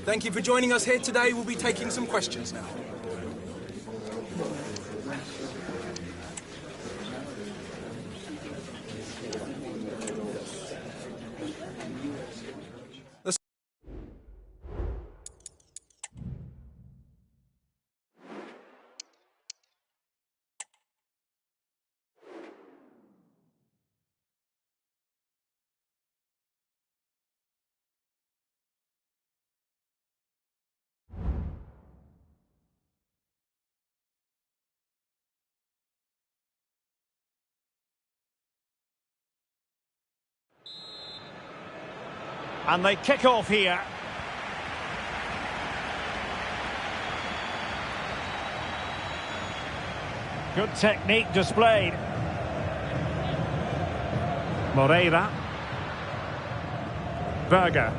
Thank you for joining us here today. We'll be taking some questions now. And they kick off here. Good technique displayed. Moreira. Berger.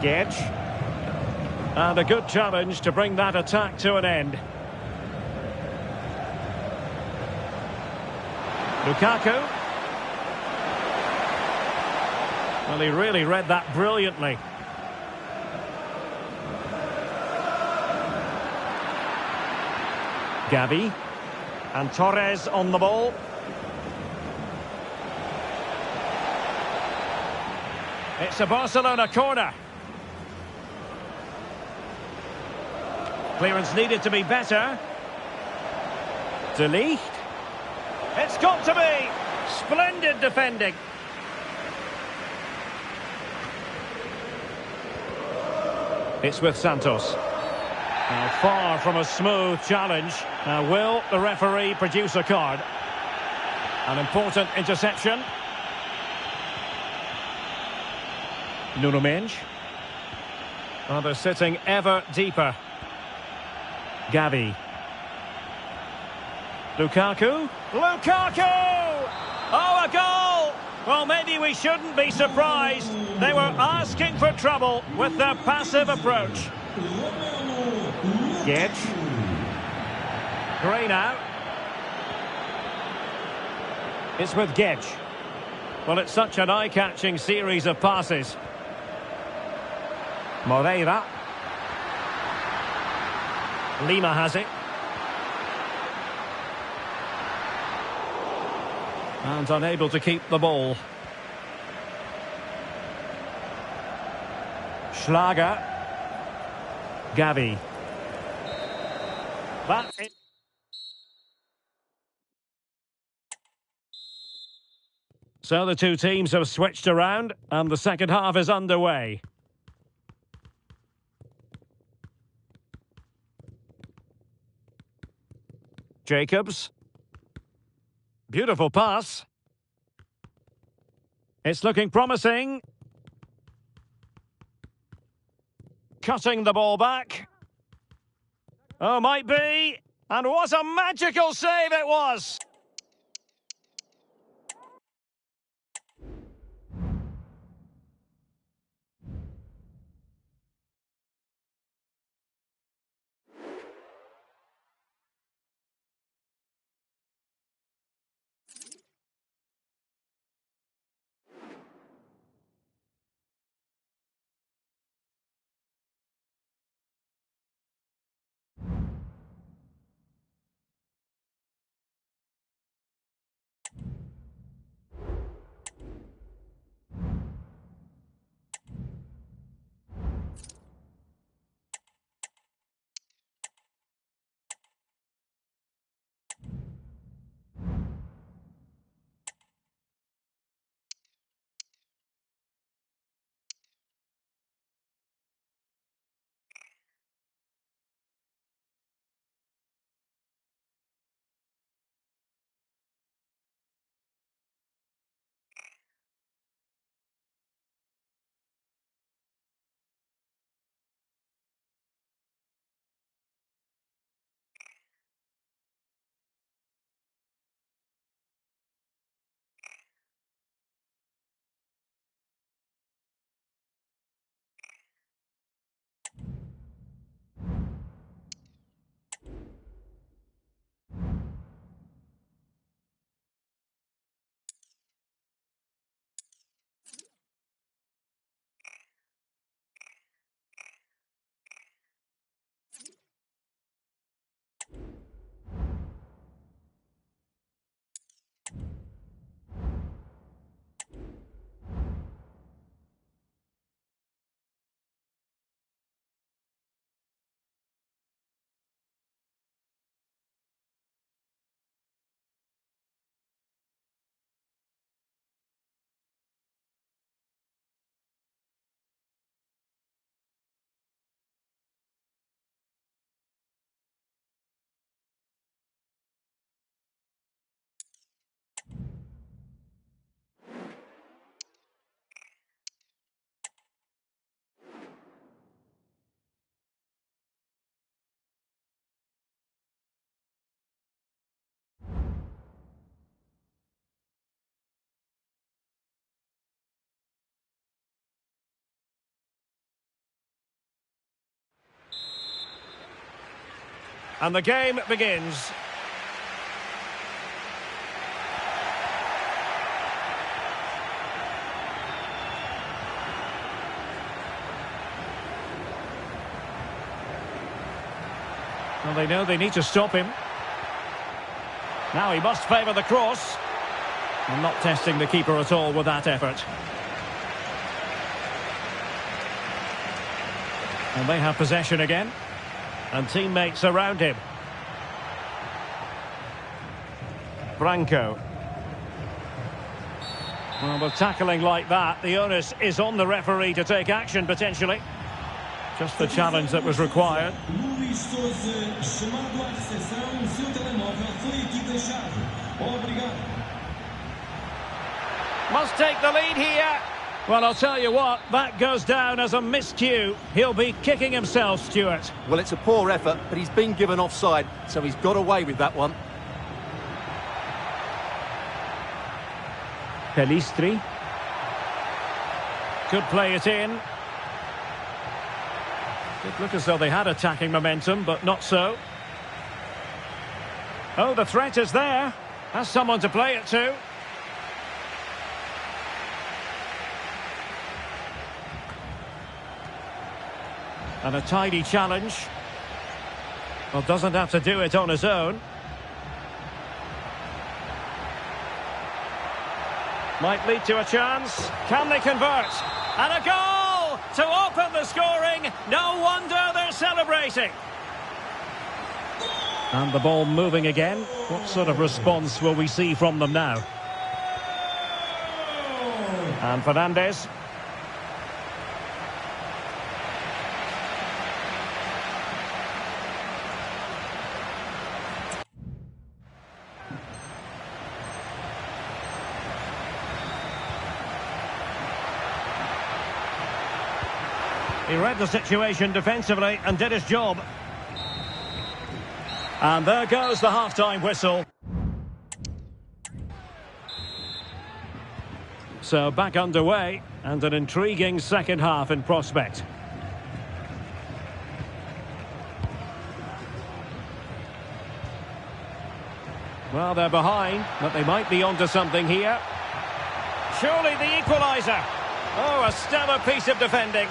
Gedge. And a good challenge to bring that attack to an end. Lukaku. Well, he really read that brilliantly. Gavi. And Torres on the ball. It's a Barcelona corner. Clearance needed to be better. De Ligt. It's got to be. Splendid defending. It's with Santos. Now, far from a smooth challenge. Now, will the referee produce a card? An important interception. Nuno Mendes. Oh, they're sitting ever deeper. Gavi. Lukaku. Lukaku! Oh, a goal! Well, maybe we shouldn't be surprised. They were asking for trouble with their passive approach. Gedge. Gray now. It's with Gedge. Well, it's such an eye-catching series of passes. Moreira. Lima has it. And unable to keep the ball. Schlager. Gavi. That's it. So the two teams have switched around and the second half is underway. Jacobs. Beautiful pass. It's looking promising. Cutting the ball back. Oh, might be. And what a magical save it was! And the game begins. Well, they know they need to stop him. Now he must favour the cross. And not testing the keeper at all with that effort. And they have possession again. And teammates around him. Branco. Well, with tackling like that, the onus is on the referee to take action, potentially. Just the challenge that was required. Must take the lead here. Well, I'll tell you what, that goes down as a miscue. He'll be kicking himself, Stuart. Well, it's a poor effort, but he's been given offside, so he's got away with that one. Pelistri. Could play it in. It looked as though they had attacking momentum, but not so. Oh, the threat is there. Has someone to play it to. And a tidy challenge. Well, doesn't have to do it on his own. Might lead to a chance. Can they convert? And a goal to open the scoring. No wonder they're celebrating. And the ball moving again. What sort of response will we see from them now? And Fernandes. He read the situation defensively and did his job. And there goes the half-time whistle. So back underway and an intriguing second half in prospect. Well, they're behind, but they might be onto something here. Surely the equaliser. Oh, a stellar piece of defending.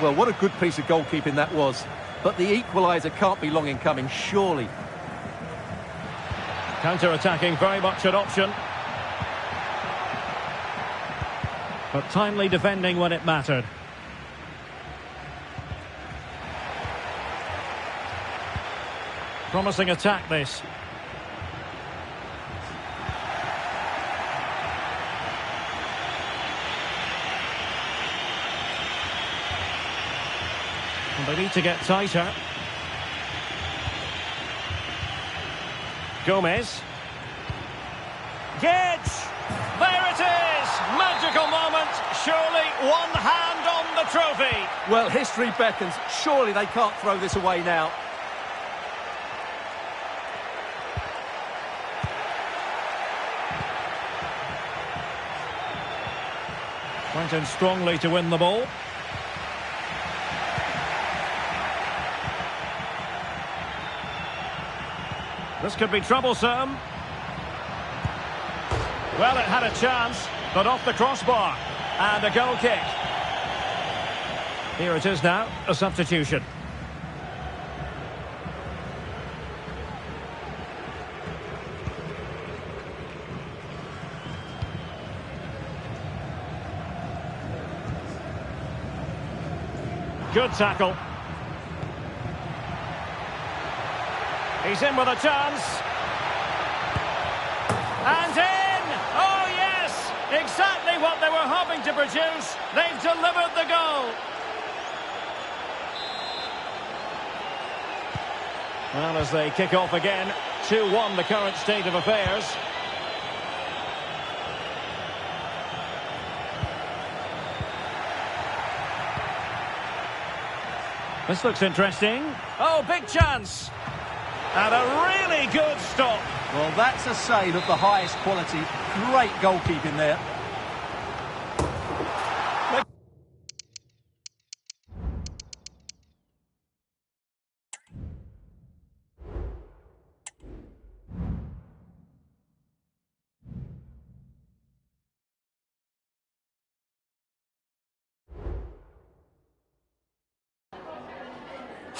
Well, what a good piece of goalkeeping that was. But the equaliser can't be long in coming, surely. Counter-attacking, very much an option. But timely defending when it mattered. Promising attack, this. And they need to get tighter. Gomez. Gedge! There it is! Magical moment. Surely one hand on the trophy. Well, history beckons. Surely they can't throw this away now. Went in strongly to win the ball. This could be troublesome. Well, it had a chance, but off the crossbar. And a goal kick. Here it is now, a substitution. Good tackle. He's in with a chance. And in! Oh, yes! Exactly what they were hoping to produce. They've delivered the goal. Well, as they kick off again, 2-1 the current state of affairs. This looks interesting. Oh, big chance. And a really good stop. Well, that's a save of the highest quality. Great goalkeeping there.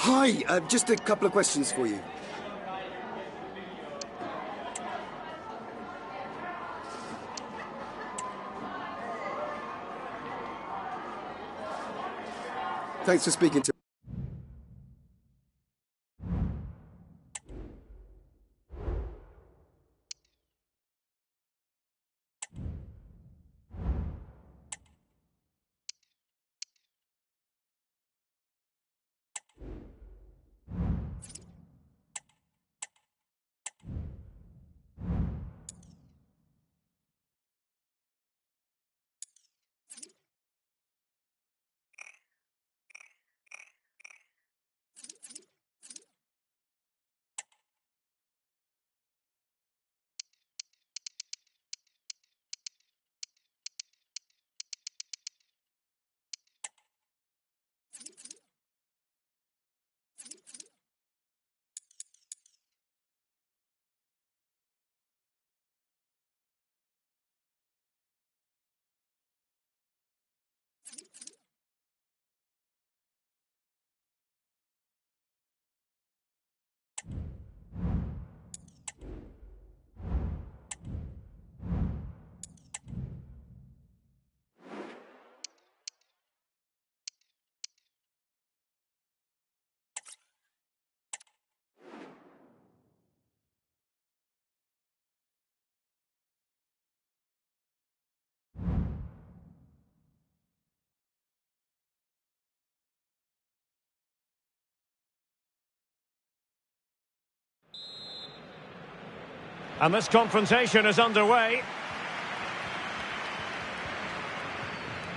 Hi, just a couple of questions for you. Thanks for speaking to And this confrontation is underway.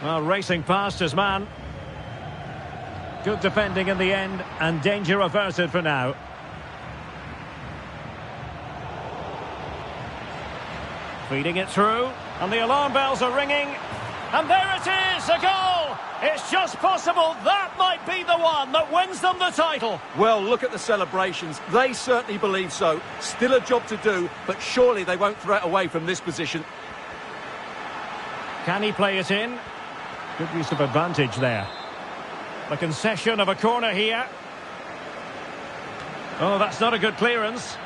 Well, racing past his man. Good defending in the end, and danger averted for now. Feeding it through, and the alarm bells are ringing. And there it is, a goal! It's just possible that might be the one that wins them the title. Well, look at the celebrations. They certainly believe so. Still a job to do, but surely they won't throw it away from this position. Can he play it in? Good use of advantage there. The concession of a corner here. Oh, that's not a good clearance.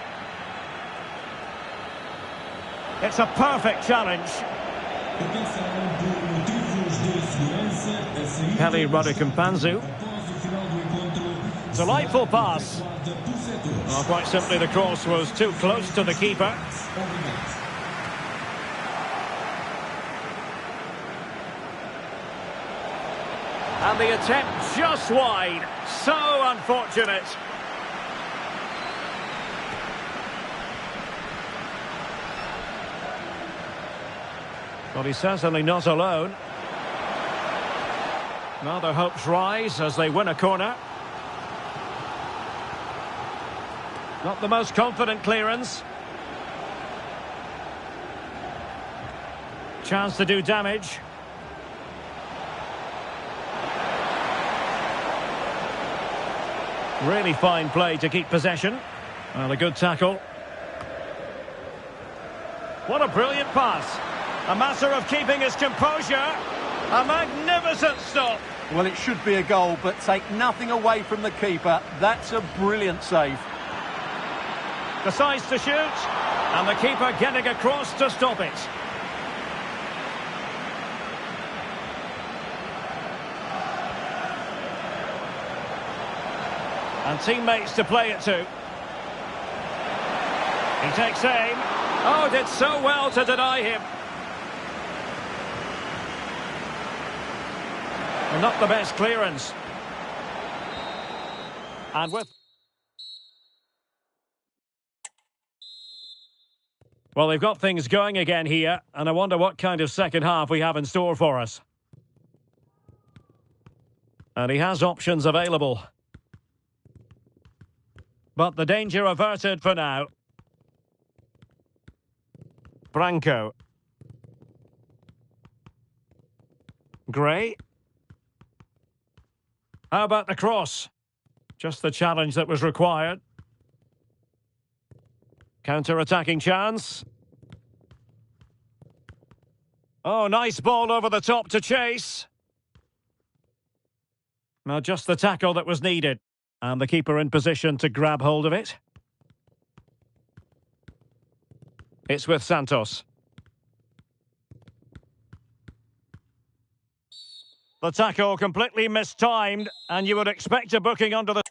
It's a perfect challenge. Kelly Rodriguez-Campanzu. Delightful pass. Well, quite simply, the cross was too close to the keeper. And the attempt just wide. So unfortunate. Well, he's certainly not alone. Now their hopes rise as they win a corner. Not the most confident clearance. Chance to do damage. Really fine play to keep possession. Well, a good tackle. What a brilliant pass. A matter of keeping his composure. A magnificent stop. Well, it should be a goal, but take nothing away from the keeper. That's a brilliant save. Decides to shoot. And the keeper getting across to stop it. And teammates to play it to. He takes aim. Oh, did so well to deny him. And not the best clearance. And with... Well, they've got things going again here, and I wonder what kind of second half we have in store for us. And he has options available. But the danger averted for now. Branco. Gray. How about the cross? Just the challenge that was required. Counter-attacking chance. Oh, nice ball over the top to chase. Now just the tackle that was needed. And the keeper in position to grab hold of it. It's with Santos. The tackle completely mistimed, and you would expect a booking under the...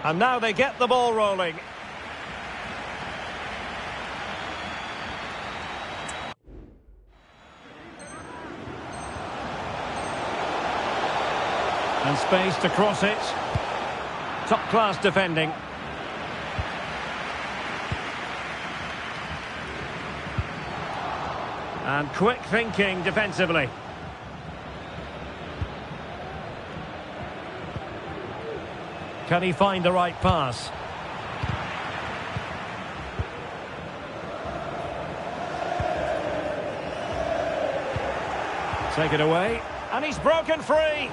And now they get the ball rolling. And space to cross it. Top-class defending. And quick thinking defensively. Can he find the right pass? Take it away. And he's broken free.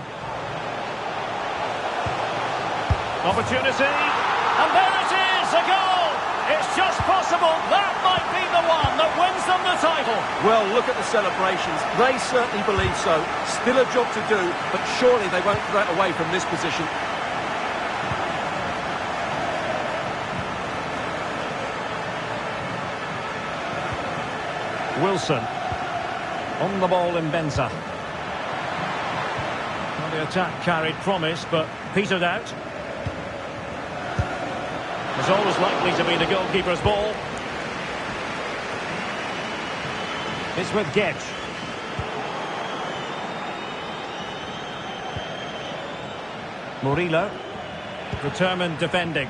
Opportunity. And there it is, a goal! It's just possible that might be the one that wins them the title. Well, look at the celebrations. They certainly believe so. Still a job to do, but surely they won't throw it away from this position. Wilson. On the ball in Benza. Well, the attack carried promise, but petered out. It's always likely to be the goalkeeper's ball. It's with Gedge. Murillo. Determined defending.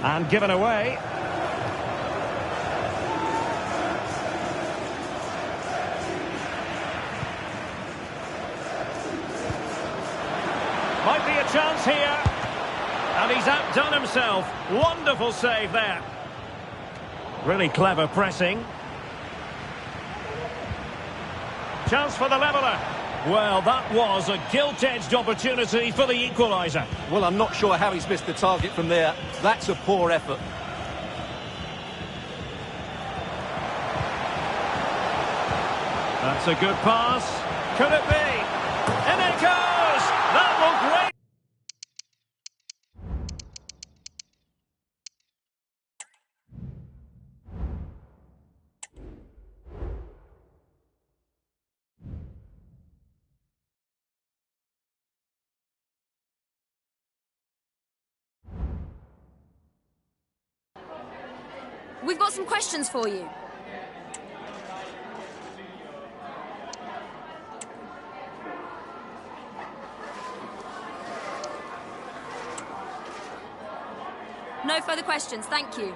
And given away. Might be a chance here. And he's outdone himself. Wonderful save there. Really clever pressing. Chance for the leveller. Well, that was a gilt-edged opportunity for the equaliser. Well, I'm not sure how he's missed the target from there. That's a poor effort. That's a good pass. Could it be? In it goes! That will great. We've got some questions for you. No further questions, thank you.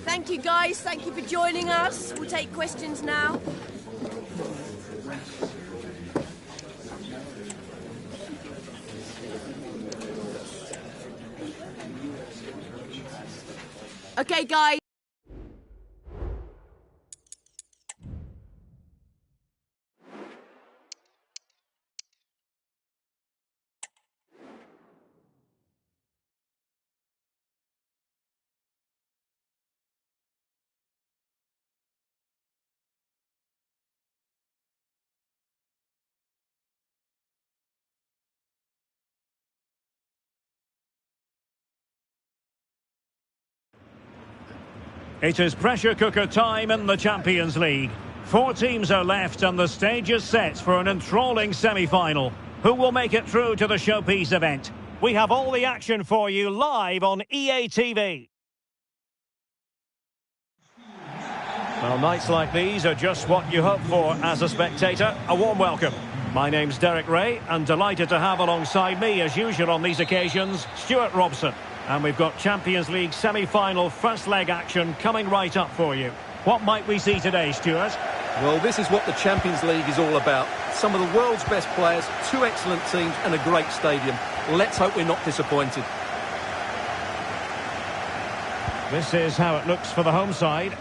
Thank you, guys. Thank you for joining us. We'll take questions now. Okay, guys. It is pressure cooker time in the Champions League. 4 teams are left and the stage is set for an enthralling semi-final. Who will make it through to the showpiece event? We have all the action for you live on EA TV. Well, nights like these are just what you hope for as a spectator. A warm welcome. My name's Derek Ray and delighted to have alongside me, as usual on these occasions, Stuart Robson. And we've got Champions League semi-final first leg action coming right up for you. What might we see today, Stuart? Well, this is what the Champions League is all about. Some of the world's best players, 2 excellent teams and a great stadium. Let's hope we're not disappointed. This is how it looks for the home side.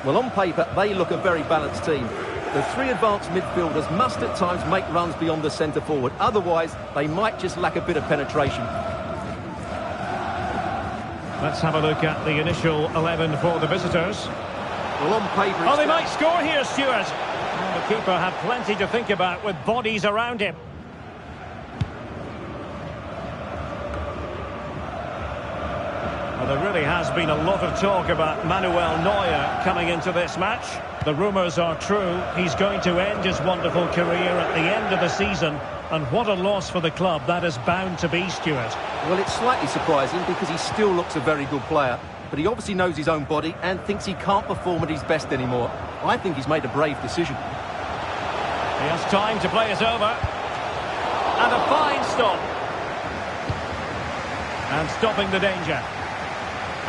Well, on paper, they look a very balanced team. The 3 advanced midfielders must at times make runs beyond the centre forward. Otherwise, they might just lack a bit of penetration. Let's have a look at the initial 11 for the visitors. Well, on paper... Oh, they might score here, Stuart. Well, the keeper had plenty to think about with bodies around him. Well, there really has been a lot of talk about Manuel Neuer coming into this match. The rumours are true. He's going to end his wonderful career at the end of the season. And what a loss for the club that is bound to be, Stuart. Well, it's slightly surprising because he still looks a very good player. But he obviously knows his own body and thinks he can't perform at his best anymore. I think he's made a brave decision. He has time to play it over. And a fine stop. And stopping the danger.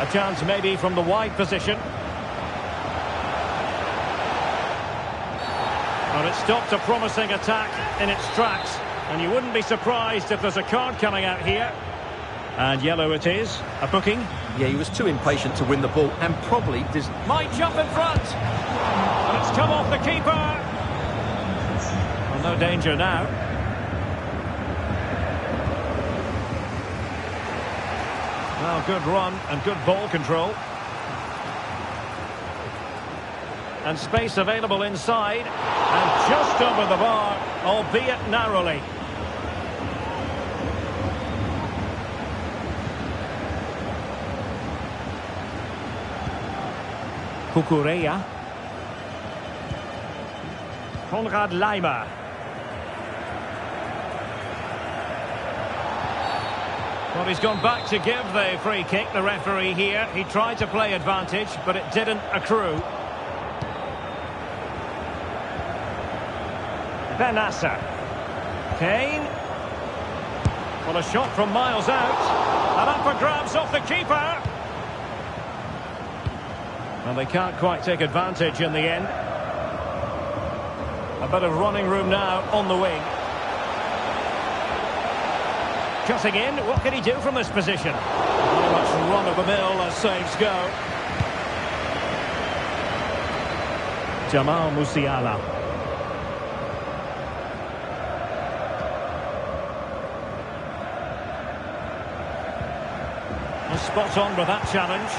A chance maybe from the wide position. But it stopped a promising attack in its tracks. And you wouldn't be surprised if there's a card coming out here. And yellow it is. A booking. Yeah, he was too impatient to win the ball and probably... Might jump in front. And it's come off the keeper. Well, no danger now. Well, good run and good ball control. And space available inside. And just over the bar. albeit narrowly. Cucurella. Konrad Laimer. Well, he's gone back to give the free kick, the referee here. He tried to play advantage, but it didn't accrue. Benassa. Kane. Well, a shot from miles out. And up for grabs off the keeper. And they can't quite take advantage in the end. A bit of running room now on the wing. Cutting in, what can he do from this position? Very much run-of-the-mill as saves go. Jamal Musiala. Spot on with that challenge.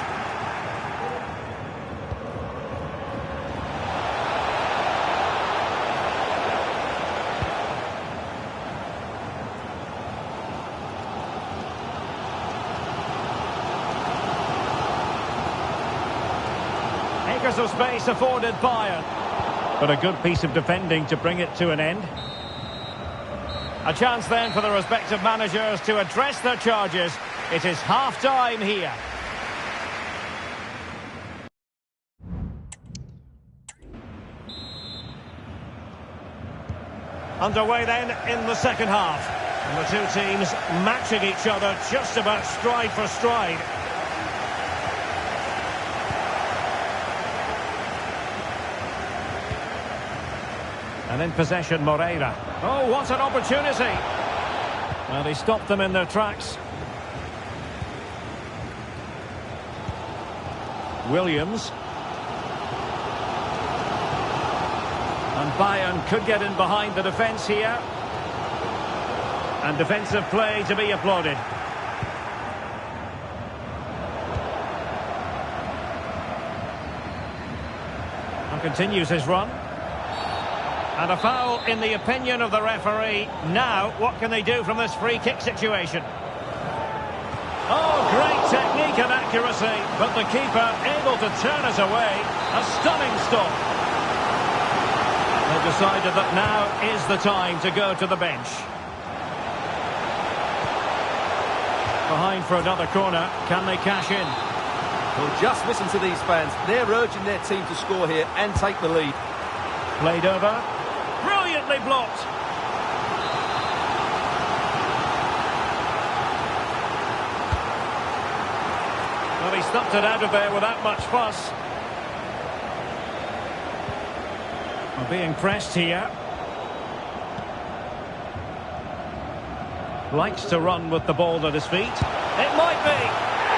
Acres of space afforded Bayern. But a good piece of defending to bring it to an end. A chance then for the respective managers to address their charges. It is half-time here. Underway then in the second half. And the two teams matching each other just about stride for stride. And in possession, Moreira. Oh, what an opportunity! Well, he stopped them in their tracks. Williams. And Bayern could get in behind the defence here. And defensive play to be applauded. And continues his run. And a foul in the opinion of the referee. Now, what can they do from this free kick situation? Oh, great technique and accuracy, but the keeper able to turn it away. A stunning stop. They've decided that now is the time to go to the bench. Behind for another corner. Can they cash in? Well, just listen to these fans. They're urging their team to score here and take the lead. Played over. Brilliantly blocked. Well, he stuffed it out of there without much fuss. Well, being pressed here. Likes to run with the ball at his feet. It might be.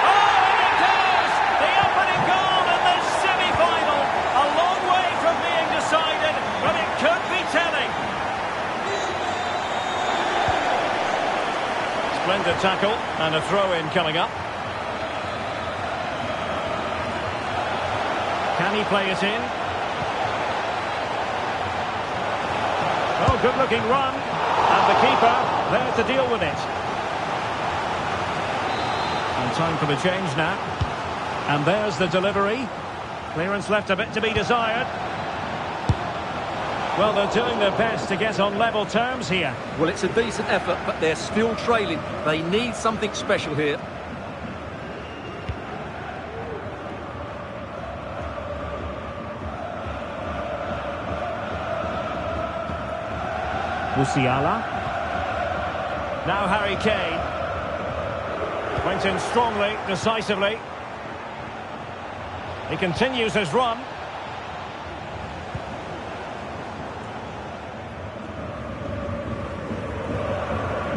Oh, and it goes! The opening goal in this semi-final. A long way from being decided, but it could be telling. Splendid tackle and a throw-in coming up. Can he play it in? Oh, good-looking run. And the keeper there to deal with it. And time for the change now. And there's the delivery. Clearance left a bit to be desired. Well, they're doing their best to get on level terms here. Well, it's a decent effort, but they're still trailing. They need something special here. Musiala. Now Harry Kane. Went in strongly, decisively. He continues his run.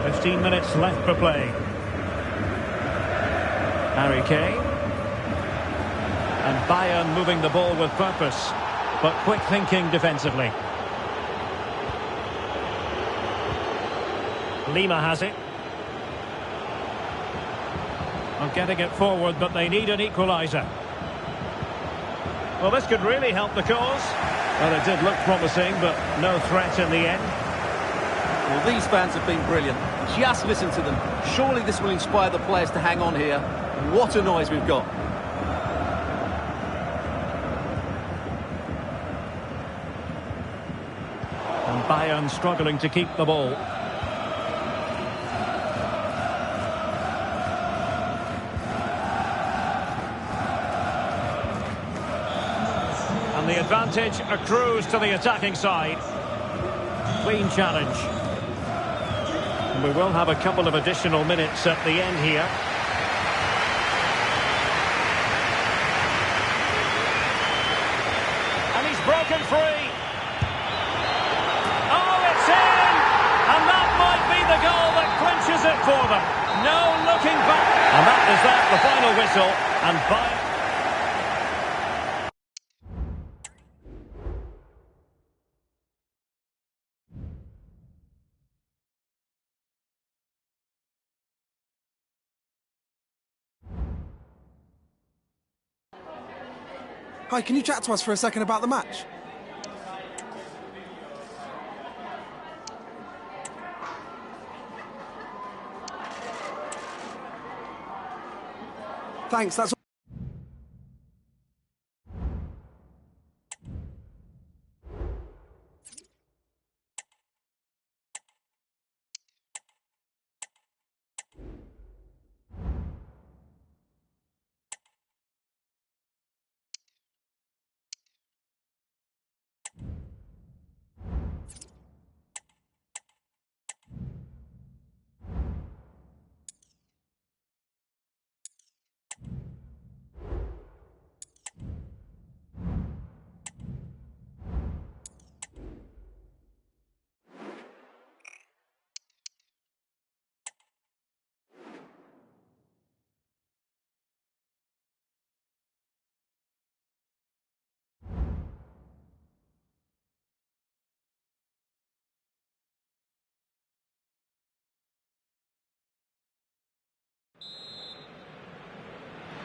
"15 minutes left for play. Harry Kane. And Bayern moving the ball with purpose, but quick thinking defensively. Lima has it. Well, getting it forward, but they need an equaliser. Well, this could really help the cause. Well, it did look promising, but no threat in the end. Well, these fans have been brilliant. Just listen to them. Surely this will inspire the players to hang on here. What a noise we've got. And Bayern struggling to keep the ball. And the advantage accrues to the attacking side. Clean challenge. And we will have a couple of additional minutes at the end here. And he's broken free. Oh, it's in! And that might be the goal that clinches it for them. No looking back. And that is that, the final whistle. And Bayern... Hi, can you chat to us for a second about the match? Thanks, that's all.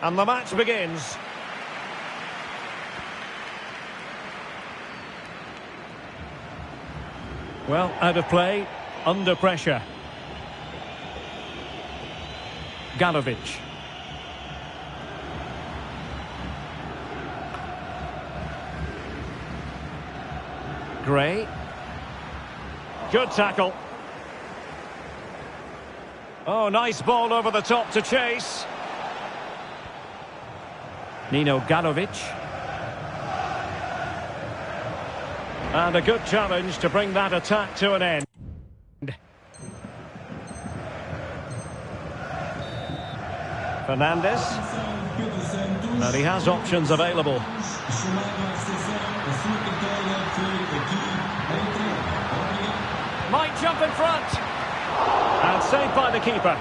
And the match begins. Well, out of play, under pressure. Galovic. Gray. Good tackle. Oh, nice ball over the top to chase. Nino Galovic. And a good challenge to bring that attack to an end. Fernandes. And he has options available. Might jump in front. And saved by the keeper.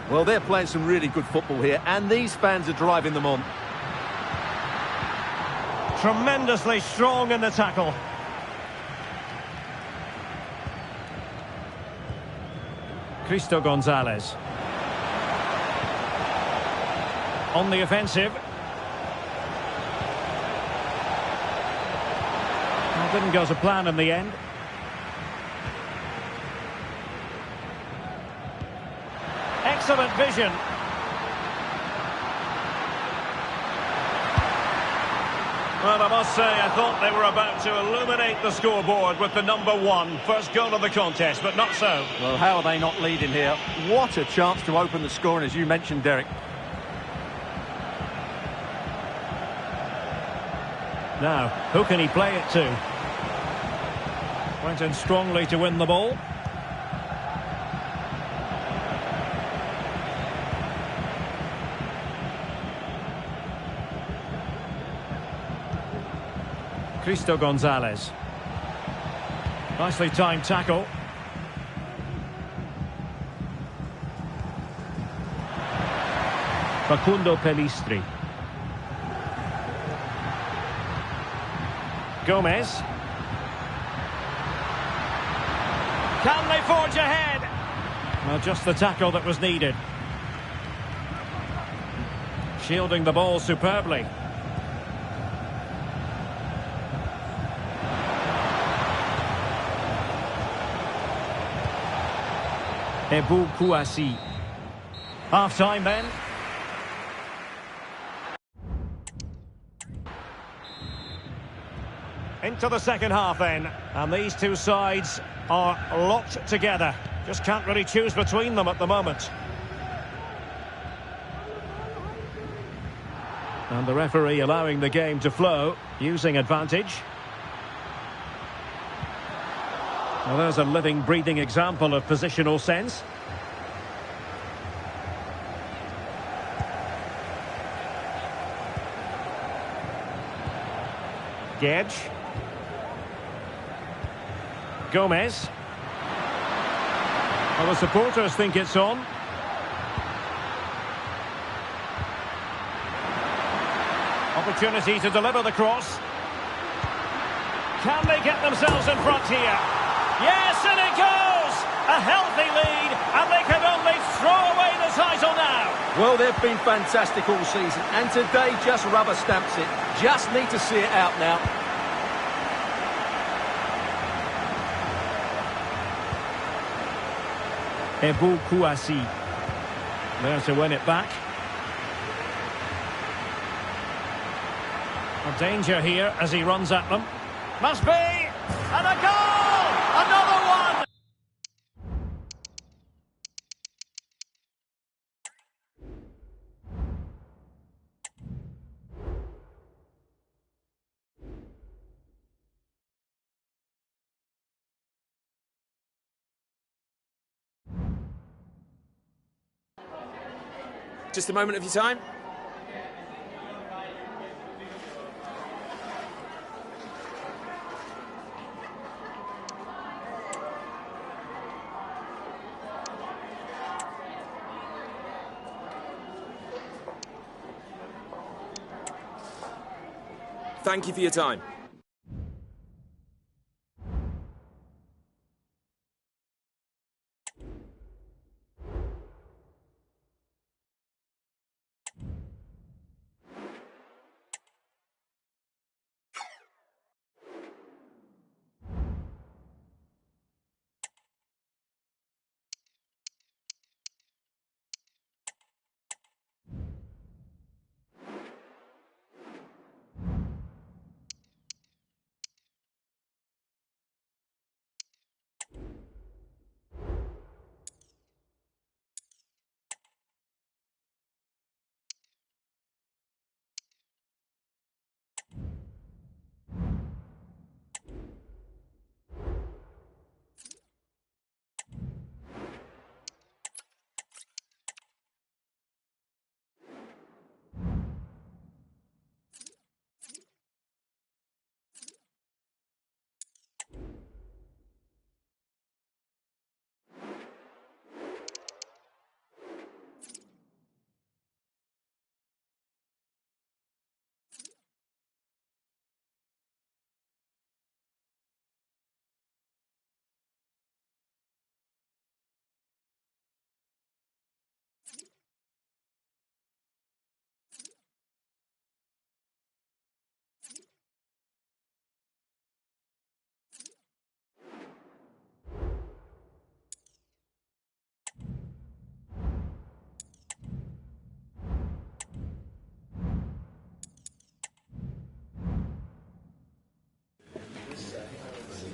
Well, they're playing some really good football here, and these fans are driving them on. Tremendously strong in the tackle. Cristo Gonzalez. On the offensive. Well, didn't go to plan in the end. Excellent vision. Well, I must say, I thought they were about to illuminate the scoreboard with the #1 first goal of the contest, but not so. Well, how are they not leading here? What a chance to open the scoring, as you mentioned, Derek. Now, who can he play it to? Went in strongly to win the ball. Cristo Gonzalez. Nicely timed tackle. Facundo Pellistri. Gomez. Can they forge ahead? Well, just the tackle that was needed. Shielding the ball superbly. Ebu Kouassi. Half-time then. Into the second half then. And these two sides are locked together. Just can't really choose between them at the moment. And the referee allowing the game to flow, using advantage. Well, there's a living, breathing example of positional sense. Gedge. Gomez. Well, the supporters think it's on. Opportunity to deliver the cross. Can they get themselves in front here? Yes, and it goes! A healthy lead, and they can only throw away the title now. Well, they've been fantastic all season, and today just rubber stamps it. Just need to see it out now. Ebu Kouassi. There to win it back. A danger here as he runs at them. Must be! And a goal! Another one! Just a moment of your time. Thank you for your time.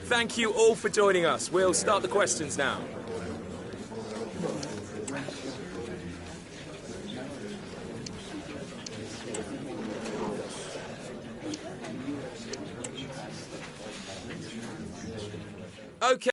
Thank you all for joining us. We'll start the questions now. Okay.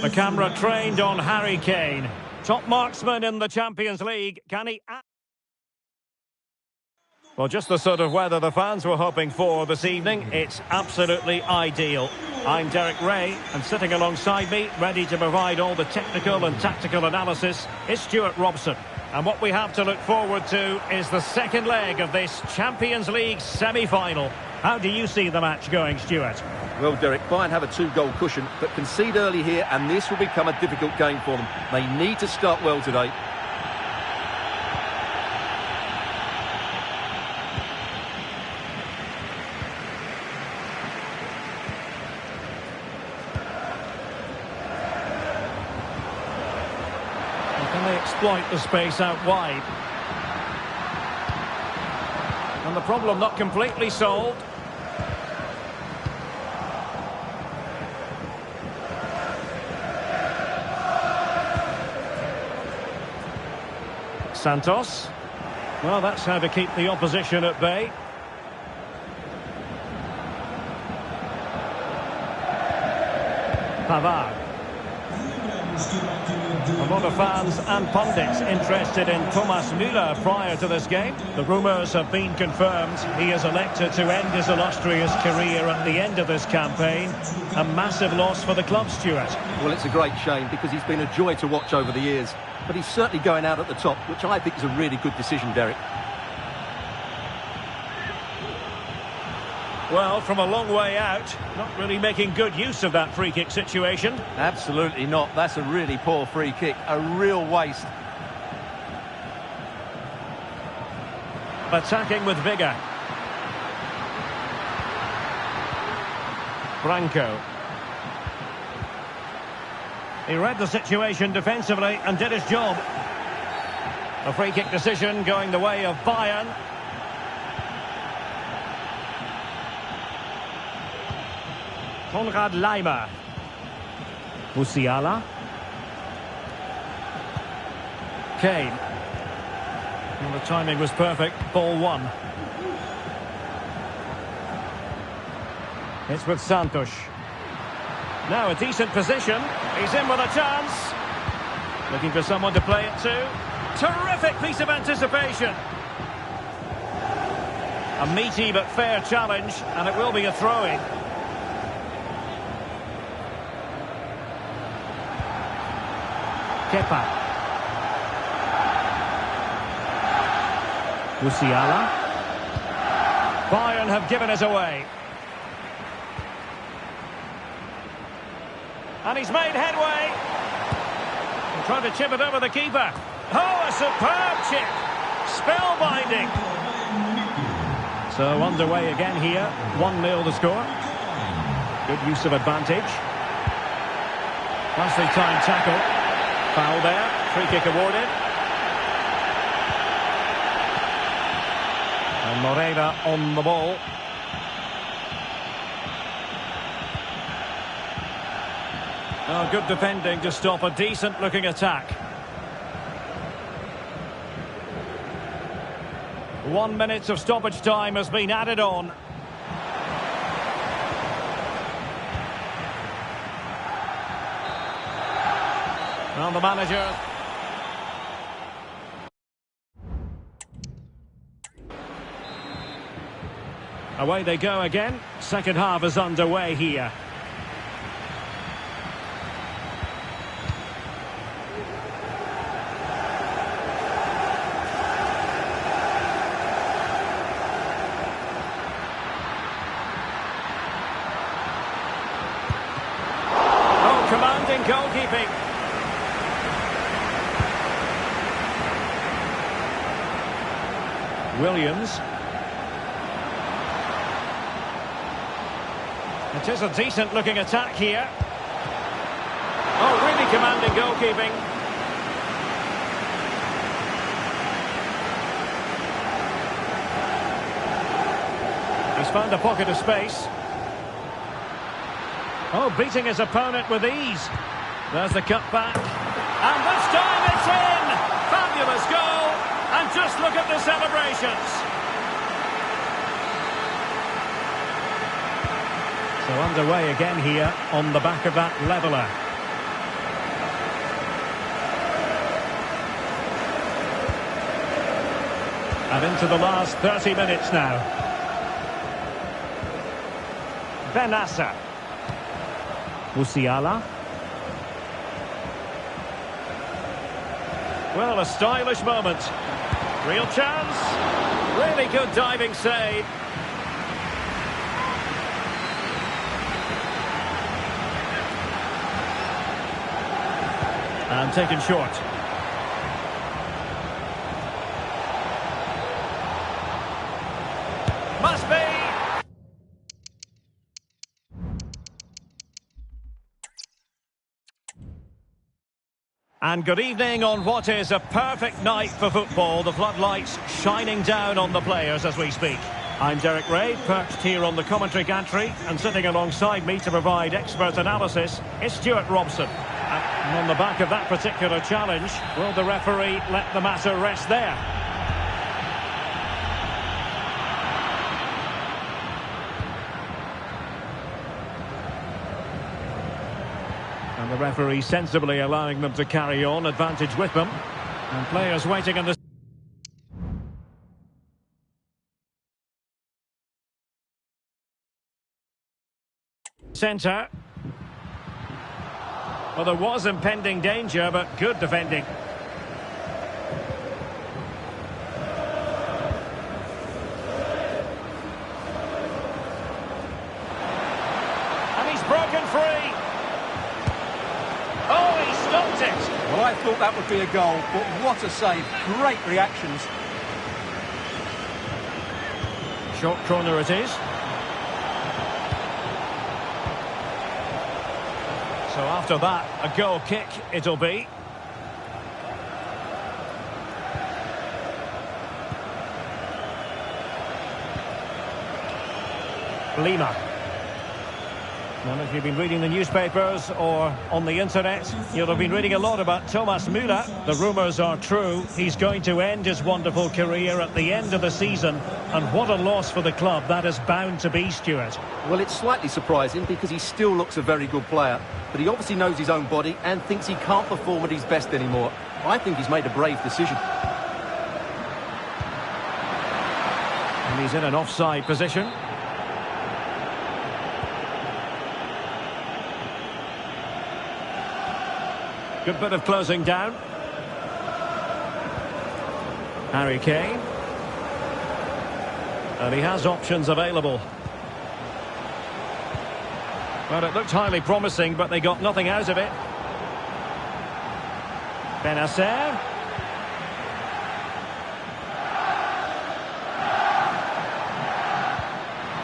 The camera trained on Harry Kane. Top marksman in the Champions League. Can he... Well, just the sort of weather the fans were hoping for this evening. It's absolutely ideal. I'm Derek Ray, and sitting alongside me, ready to provide all the technical and tactical analysis, is Stuart Robson. And what we have to look forward to is the second leg of this Champions League semi-final. How do you see the match going, Stuart? Well, Derek, Bayern have a 2-goal cushion, but concede early here, and this will become a difficult game for them. They need to start well today. Can they exploit the space out wide? And the problem not completely solved. Santos. Well, that's how to keep the opposition at bay. Pavard. A lot of fans and pundits interested in Thomas Müller prior to this game. The rumours have been confirmed. He has elected to end his illustrious career at the end of this campaign. A massive loss for the club, Stuart. Well, it's a great shame because he's been a joy to watch over the years. But he's certainly going out at the top, which I think is a really good decision, Derek. Well, from a long way out, not really making good use of that free kick situation. Absolutely not. That's a really poor free kick. A real waste. Attacking with vigour. Branco. He read the situation defensively and did his job. A free kick decision going the way of Bayern. Konrad Laimer. Musiala. Kane. And the timing was perfect. Ball one. It's with Santos. Now a decent position. He's in with a chance. Looking for someone to play it to. Terrific piece of anticipation. A meaty but fair challenge, and it will be a throw-in. Kepa. Musiala. Bayern have given us away. And he's made headway. And trying to chip it over the keeper. Oh, a superb chip. Spellbinding. So underway again here. 1-0 the score. Good use of advantage. Nicely timed tackle. Foul there. Free kick awarded. And Moreira on the ball. Oh, good defending to stop a decent-looking attack. 1 minute of stoppage time has been added on. And the manager... Away they go again. Second half is underway here. Oh, commanding goalkeeping. Williams. It is a decent-looking attack here. Oh, really commanding goalkeeping. He's found a pocket of space. Oh, beating his opponent with ease. There's the cut back. And this time it's in! Fabulous goal! And just look at the celebrations. So underway again here on the back of that leveller. And into the last 30 minutes now. Benassa. Musiala. Well, a stylish moment. Real chance. Really good diving save. And taken short. Must be. And good evening on what is a perfect night for football. The floodlights shining down on the players as we speak. I'm Derek Ray, perched here on the commentary gantry, and sitting alongside me to provide expert analysis is Stuart Robson. And on the back of that particular challenge, will the referee let the matter rest there? And the referee sensibly allowing them to carry on, advantage with them. And players waiting in the centre. Well, there was impending danger, but good defending. And he's broken free. Oh, he stopped it. Well, I thought that would be a goal, but what a save. Great reactions. Short corner it is. So after that, a goal kick it'll be. Lima. Well, if you've been reading the newspapers or on the internet, you'll have been reading a lot about Thomas Müller. The rumours are true. He's going to end his wonderful career at the end of the season. And what a loss for the club that is bound to be, Stuart. Well, it's slightly surprising because he still looks a very good player. But he obviously knows his own body and thinks he can't perform at his best anymore. I think he's made a brave decision. And he's in an offside position. Good bit of closing down. Harry Kane. And he has options available. Well, it looked highly promising, but they got nothing out of it. Benassa.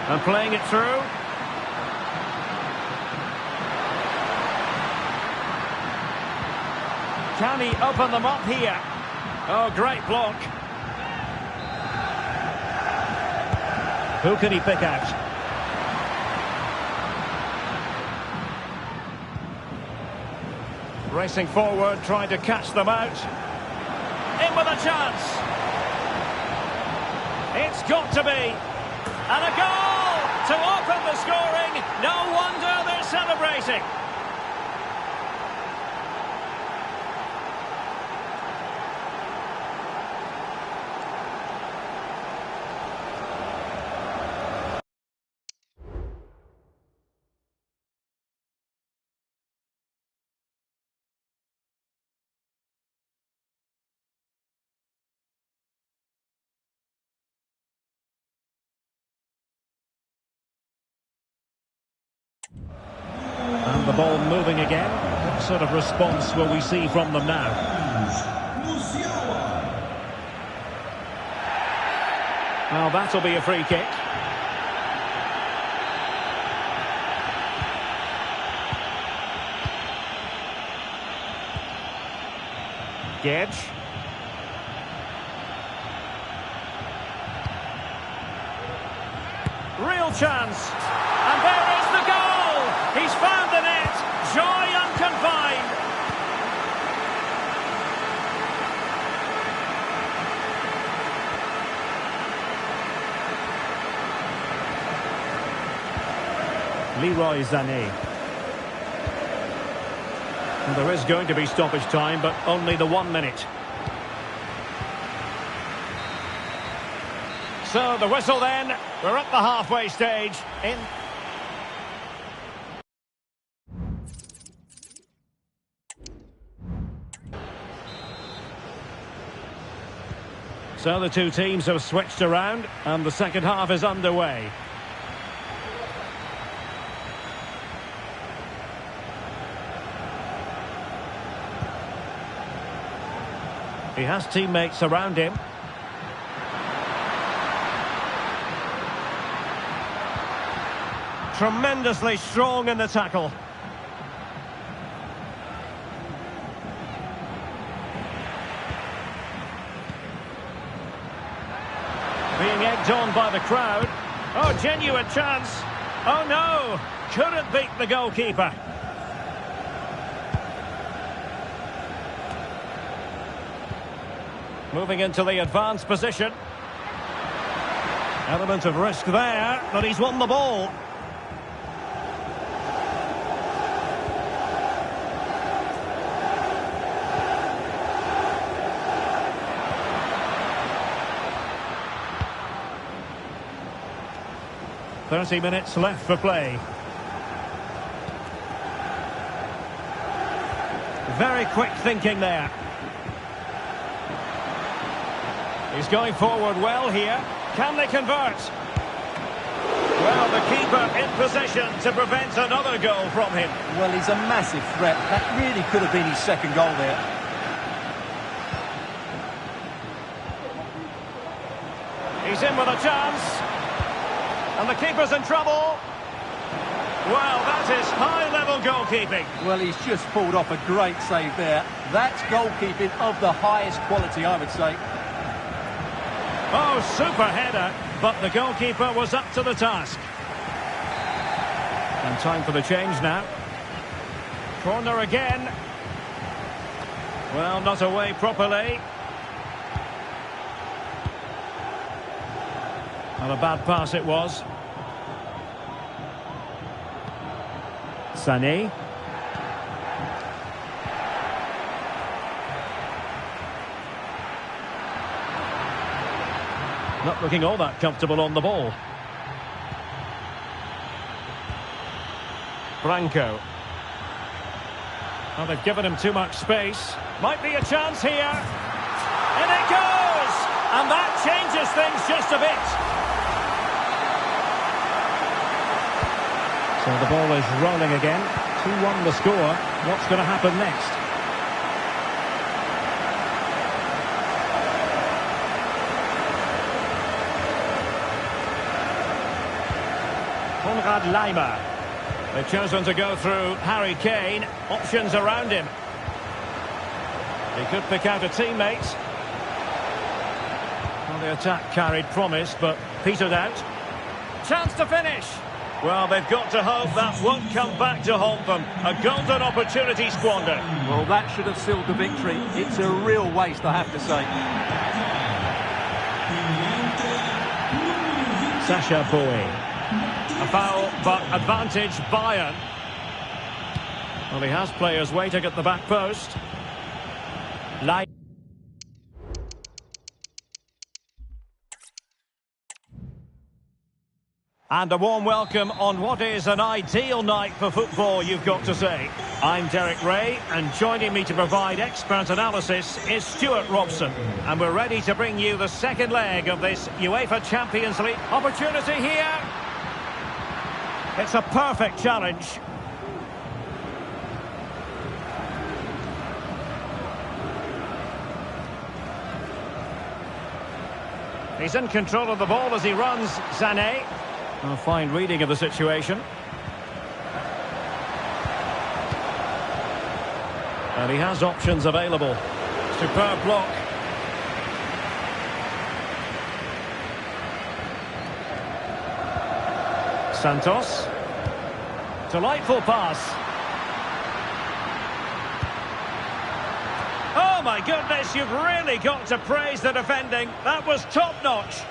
And playing it through. Can he open them up here? Oh, great block. Who can he pick out? Racing forward, trying to catch them out. In with a chance. It's got to be. And a goal to open the scoring. No wonder they're celebrating. And the ball moving again. What sort of response will we see from them now? Well, that'll be a free kick. Gedge. Real chance. And there is the goal. He's found the net. Joy unconfined. Leroy Sané. And there is going to be stoppage time, but only the 1 minute. So the whistle then. We're at the halfway stage. So the two teams have switched around and the second half is underway. He has teammates around him. Tremendously strong in the tackle. Being egged on by the crowd. Oh, genuine chance. Oh no, couldn't beat the goalkeeper. Moving into the advanced position. Element of risk there, but he's won the ball. "30 minutes left for play." Very quick thinking there. He's going forward well here. Can they convert? Well, the keeper in possession to prevent another goal from him. Well, he's a massive threat. That really could have been his second goal there. He's in with a chance. And the keeper's in trouble. Well, that is high-level goalkeeping. Well, he's just pulled off a great save there. That's goalkeeping of the highest quality, I would say. Oh, super header, but the goalkeeper was up to the task. And time for the change now. Corner again. Well, not away properly. Not a bad pass it was. Sané. Not looking all that comfortable on the ball. Branco. Well, they've given him too much space. Might be a chance here. And it goes! And that changes things just a bit. So the ball is rolling again. 2-1 the score. What's going to happen next? Konrad Laimer. They've chosen to go through Harry Kane. Options around him. He could pick out a teammate. Well, the attack carried promise, but petered out. Chance to finish. Well, they've got to hope that won't come back to haunt them. A golden opportunity squandered. Well, that should have sealed the victory. It's a real waste, I have to say. Sacha Boey. A foul, but advantage Bayern. Well, he has players waiting at the back post. And a warm welcome on what is an ideal night for football, you've got to say. I'm Derek Ray, and joining me to provide expert analysis is Stuart Robson. And we're ready to bring you the second leg of this UEFA Champions League opportunity here. It's a perfect challenge. He's in control of the ball as he runs, Sané. A fine reading of the situation. And he has options available. Superb block. Santos. Delightful pass. Oh my goodness, you've really got to praise the defending. That was top-notch.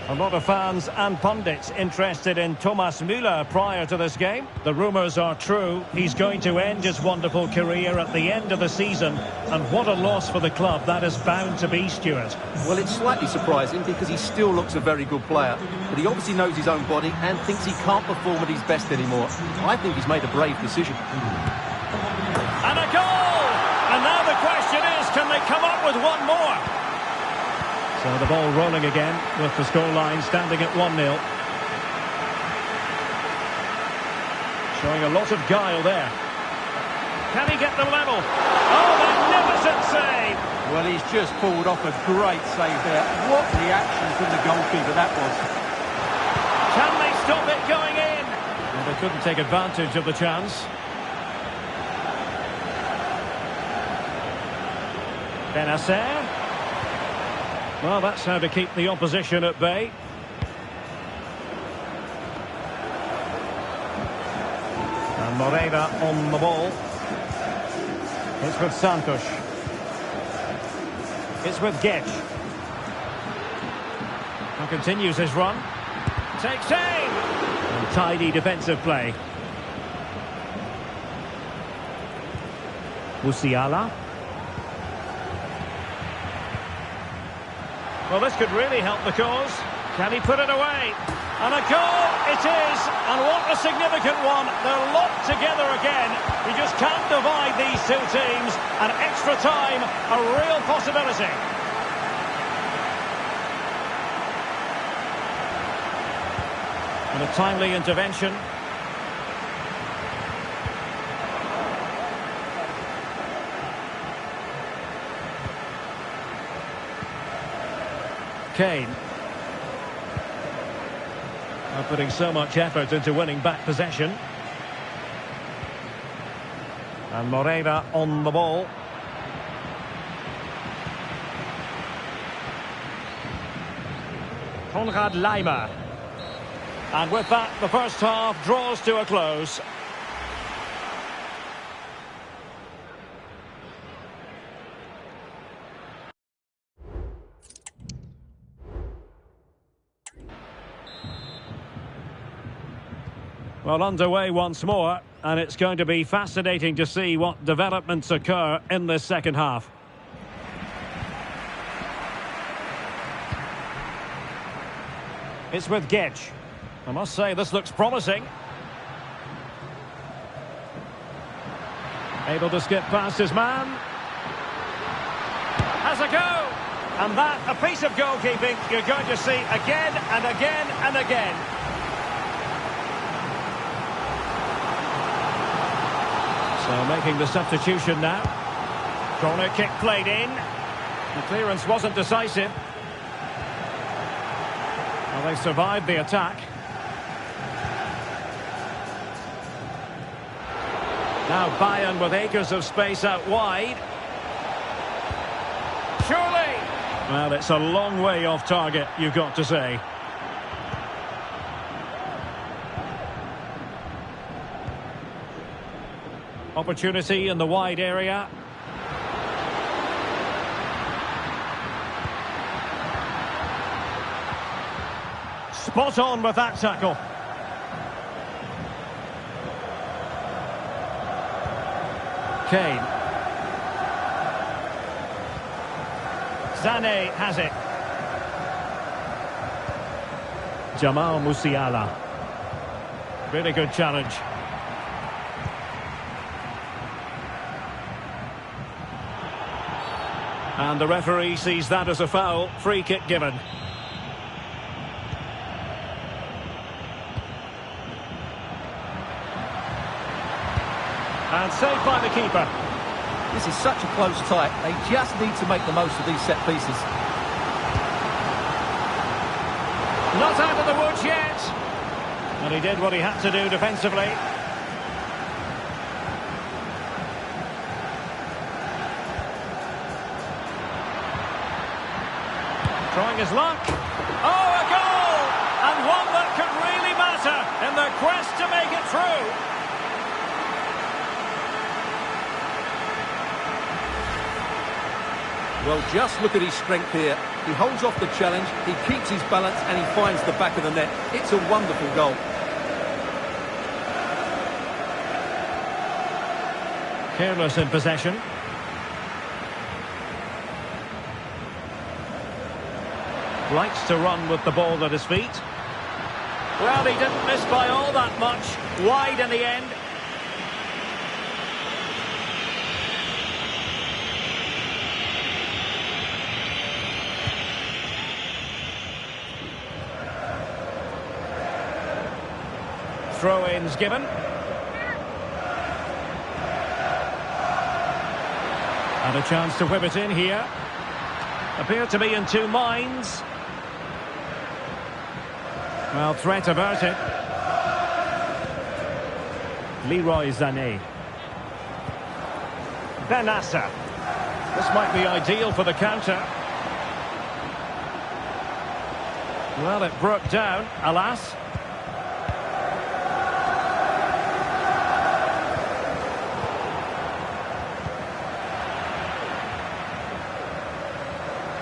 A lot of fans and pundits interested in Thomas Müller prior to this game. The rumours are true. He's going to end his wonderful career at the end of the season. And what a loss for the club that is bound to be, Stuart. Well, it's slightly surprising because he still looks a very good player. But he obviously knows his own body and thinks he can't perform at his best anymore. I think he's made a brave decision. And a goal! And now the question is, can they come up with one more? So the ball rolling again with the scoreline standing at 1-0. Showing a lot of guile there. Can he get the level? Oh, magnificent save! Well, he's just pulled off a great save there. What reaction from the goalkeeper that was. Can they stop it going in? Well, they couldn't take advantage of the chance. Benacer. Well, that's how to keep the opposition at bay. And Moreira on the ball. It's with Santos. It's with Gedge. And continues his run. Takes aim! And tidy defensive play. Musiala. Well, this could really help the cause. Can he put it away? And a goal it is, and what a significant one. They're locked together again. You just can't divide these two teams. And extra time, a real possibility. And a timely intervention. Kane. Are putting so much effort into winning back possession. And Moreira on the ball. Konrad Laimer. And with that, the first half draws to a close. Well, underway once more, and it's going to be fascinating to see what developments occur in this second half. It's with Gedge. I must say, this looks promising. Able to skip past his man. Has a go! And that, a piece of goalkeeping you're going to see again and again and again. So making the substitution now. Corner kick played in. The clearance wasn't decisive. Well, they survived the attack. Now Bayern with acres of space out wide. Surely! Well, it's a long way off target, you've got to say. Opportunity in the wide area. Spot on with that tackle. Kane. Sané has it. Jamal Musiala. Really good challenge. And the referee sees that as a foul. Free kick given. And saved by the keeper. This is such a close tie. They just need to make the most of these set pieces. Not out of the woods yet. And he did what he had to do defensively. Trying his luck. Oh, a goal! And one that could really matter in their quest to make it through. Well, just look at his strength here. He holds off the challenge, he keeps his balance, and he finds the back of the net. It's a wonderful goal. Careless in possession. Likes to run with the ball at his feet. Well, he didn't miss by all that much. Wide in the end. Throw-ins given. And a chance to whip it in here. Appear to be in two minds. Well, threat about it. Leroy Sané. Benassa. This might be ideal for the counter. Well, it broke down, alas.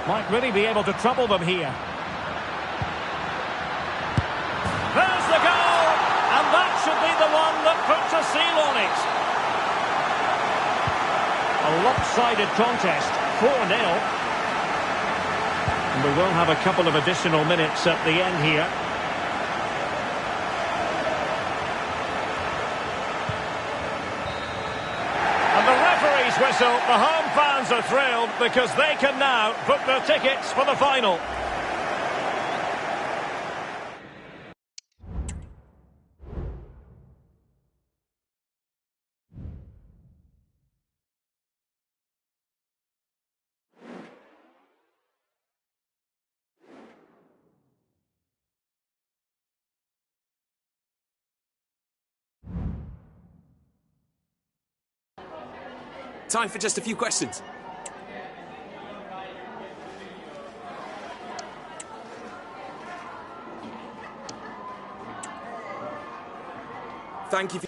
Might really be able to trouble them here. There's the goal! And that should be the one that puts a seal on it. A lopsided contest, 4-0. And we will have a couple of additional minutes at the end here. And the referee's whistle, the home fans are thrilled because they can now book their tickets for the final. Time for just a few questions. Thank you.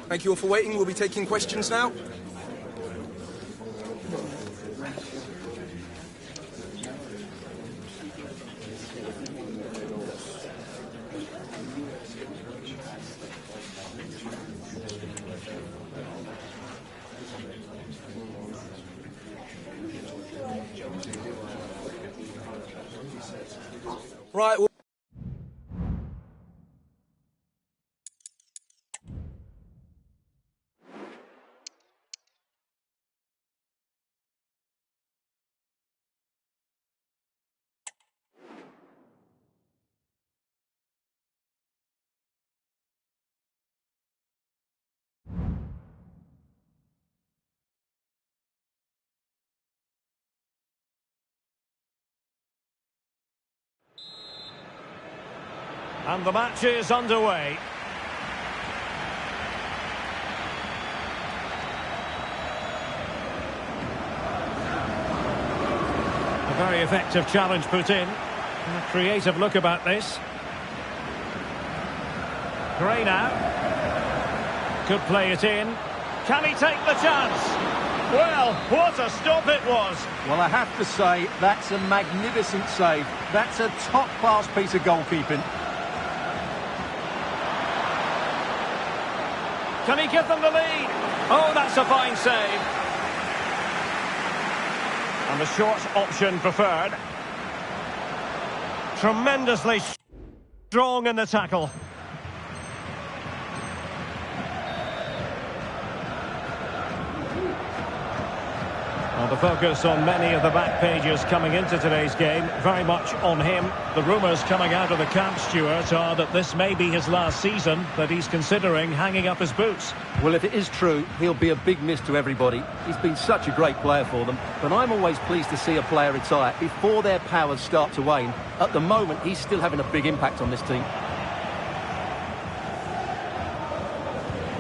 Thank you all for waiting. We'll be taking questions now. Right. And the match is underway. A very effective challenge put in. A creative look about this. Gray now. Could play it in. Can he take the chance? Well, what a stop it was. Well, I have to say, that's a magnificent save. That's a top-class piece of goalkeeping. Can he give them the lead? Oh, that's a fine save. And the short option preferred. Tremendously strong in the tackle. Well, the focus on many of the back pages coming into today's game, very much on him. The rumours coming out of the camp, Stuart, are that this may be his last season, that he's considering hanging up his boots. Well, if it is true, he'll be a big miss to everybody. He's been such a great player for them, but I'm always pleased to see a player retire before their powers start to wane. At the moment, he's still having a big impact on this team.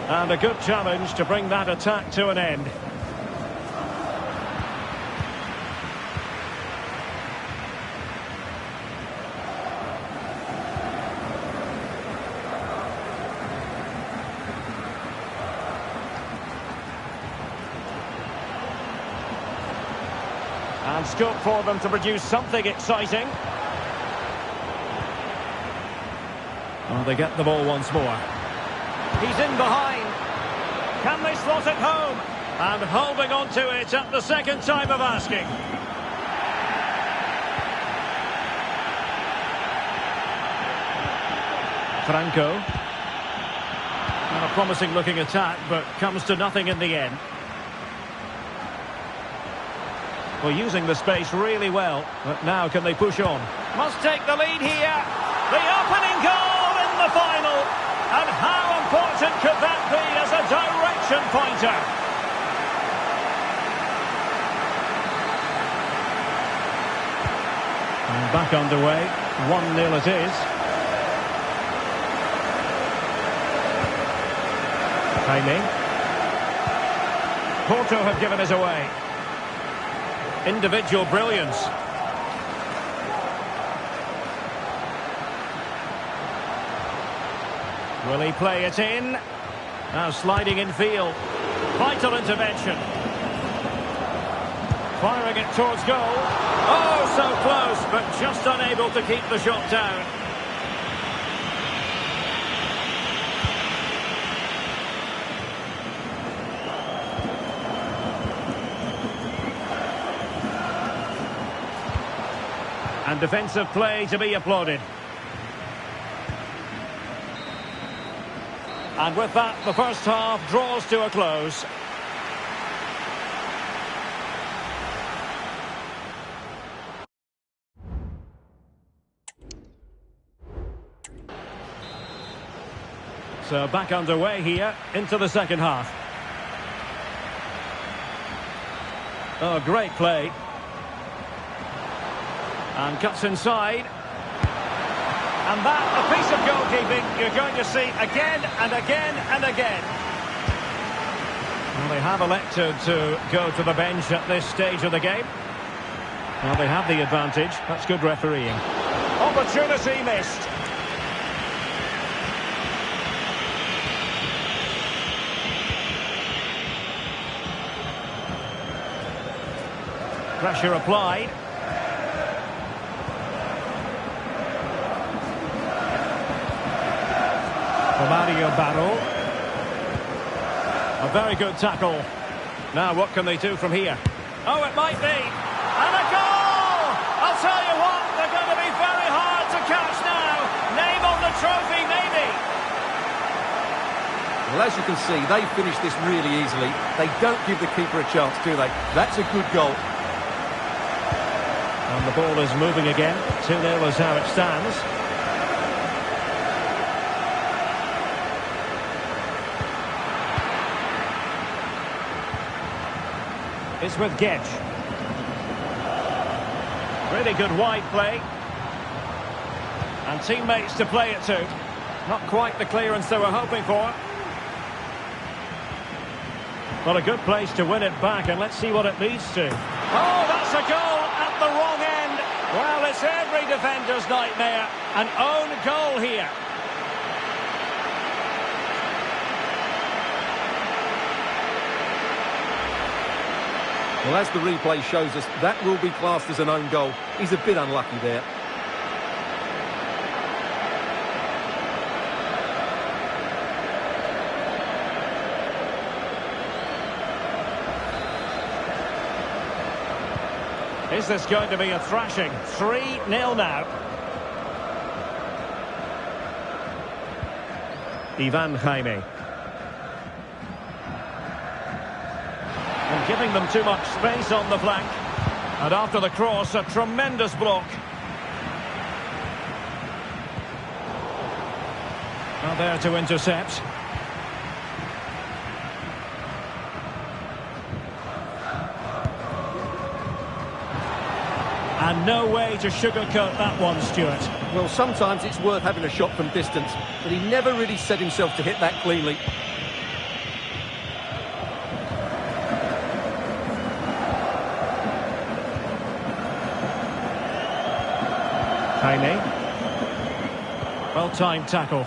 And a good challenge to bring that attack to an end. And scope for them to produce something exciting. Well, they get the ball once more. He's in behind. Can they slot it home? And holding on to it at the second time of asking. Franco. And a promising looking attack, but comes to nothing in the end. Well, using the space really well, but now can they push on? Must take the lead here. The opening goal in the final. And how important could that be as a direction pointer? And back underway. 1-0 it is. Timing. Porto have given us away. Individual brilliance. Will he play it in? Now sliding in field. Vital intervention. Firing it towards goal. Oh, so close, but just unable to keep the shot down. And defensive play to be applauded. And with that, the first half draws to a close. So back underway here into the second half. Oh, great play. And cuts inside. And that, a piece of goalkeeping you're going to see again and again and again. Well, they have elected to go to the bench at this stage of the game. Well, they have the advantage. That's good refereeing. Opportunity missed. Pressure applied. Mario Barro. A very good tackle. Now what can they do from here? Oh, it might be. And a goal! I'll tell you what, they're going to be very hard to catch now. Name on the trophy, maybe. Well, as you can see, they finished this really easily. They don't give the keeper a chance, do they? That's a good goal. And the ball is moving again. 2-0 is how it stands. It's with Gedge. Really good wide play. And teammates to play it to. Not quite the clearance they were hoping for. But a good place to win it back, and let's see what it leads to. Oh, that's a goal at the wrong end. Well, it's every defender's nightmare. An own goal here. Well, as the replay shows us, that will be classed as an own goal. He's a bit unlucky there. Is this going to be a thrashing? 3-0 now. Ivan Jaime. And giving them too much space on the flank. And after the cross, a tremendous block. Now there to intercept. And no way to sugarcoat that one, Stuart. Well, sometimes it's worth having a shot from distance, but he never really set himself to hit that cleanly. Jaime. Well-timed tackle.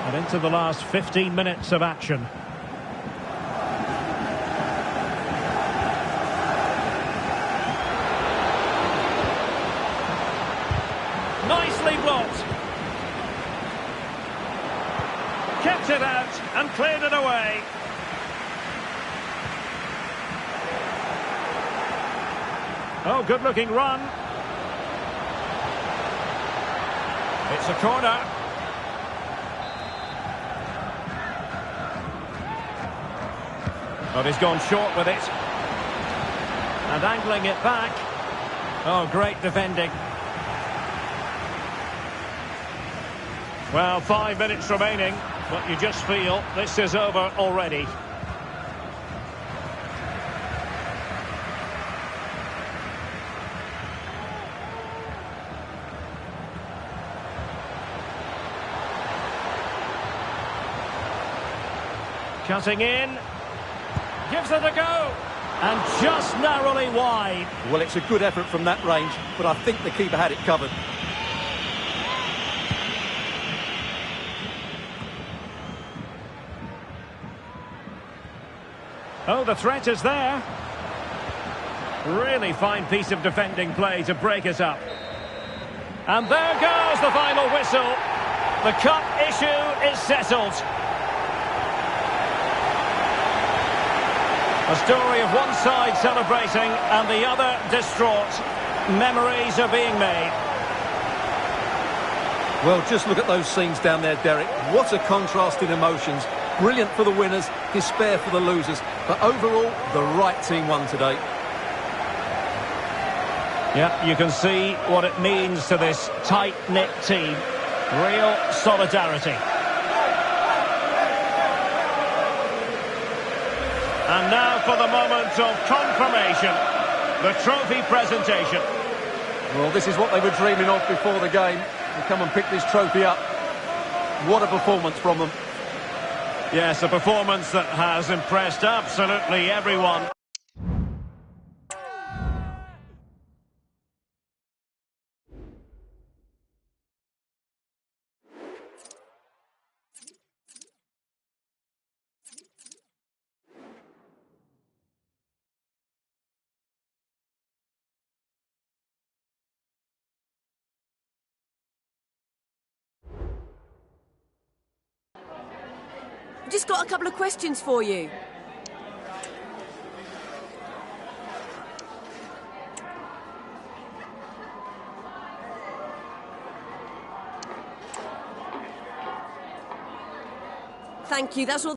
And into the last 15 minutes of action. Nicely blocked. Kept it out and cleared it away. Oh, good-looking run. It's a corner. But he's gone short with it. And angling it back. Oh, great defending. Well, 5 minutes remaining, but you just feel this is over already. Cutting in, gives it a go, and just narrowly wide. Well, it's a good effort from that range, but I think the keeper had it covered. Oh, the threat is there. Really fine piece of defending play to break it up. And there goes the final whistle. The cup issue is settled. A story of one side celebrating and the other distraught. Memories are being made. Well, just look at those scenes down there, Derek. What a contrast in emotions. Brilliant for the winners, despair for the losers. But overall, the right team won today. Yeah, you can see what it means to this tight-knit team. Real solidarity. And now for the moment of confirmation. The trophy presentation. Well, this is what they were dreaming of before the game. To come and pick this trophy up. What a performance from them. Yes, a performance that has impressed absolutely everyone. I've just got a couple of questions for you. Thank you, that's all.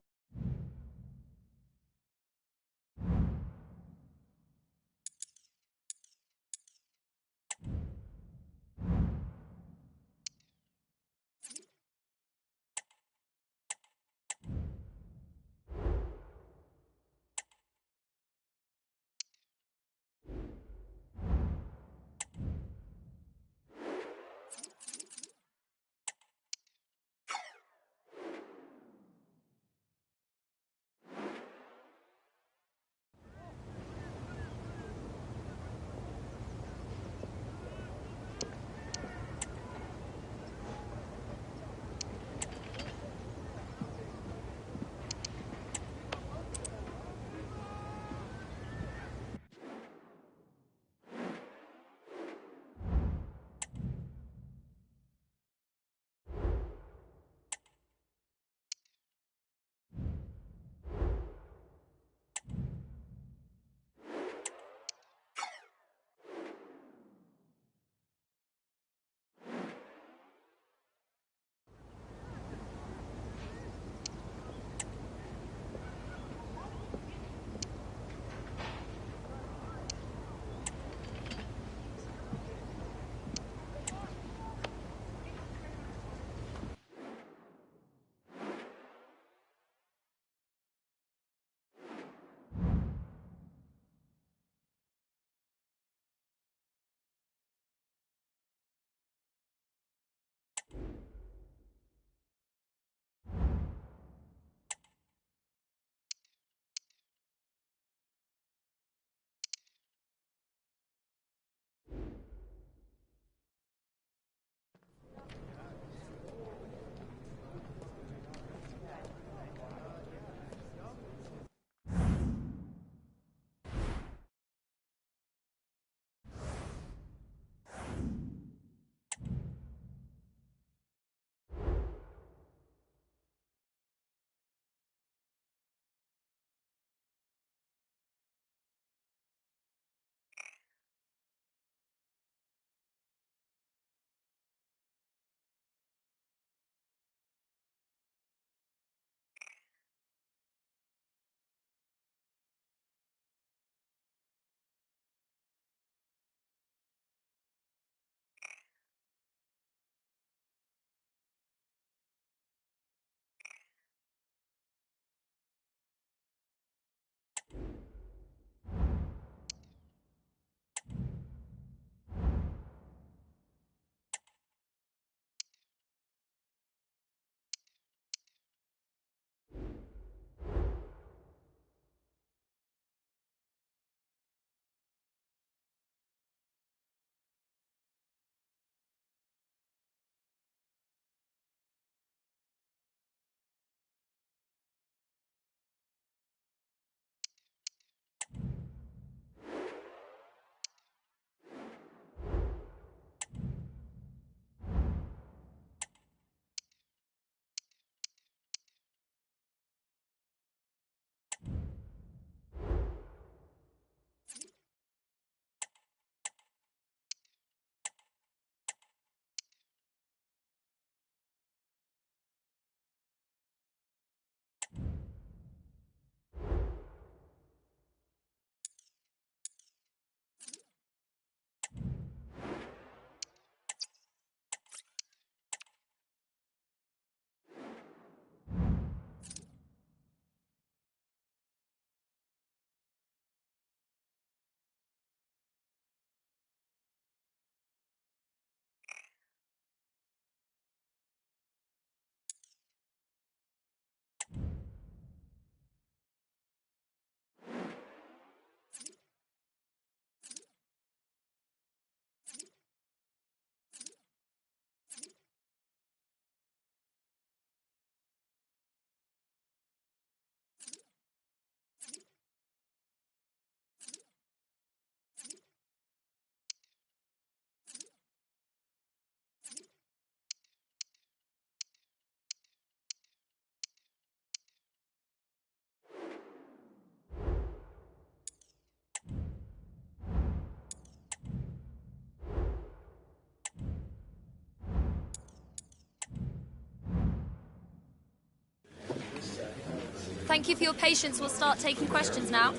Thank you for your patience. We'll start taking questions now.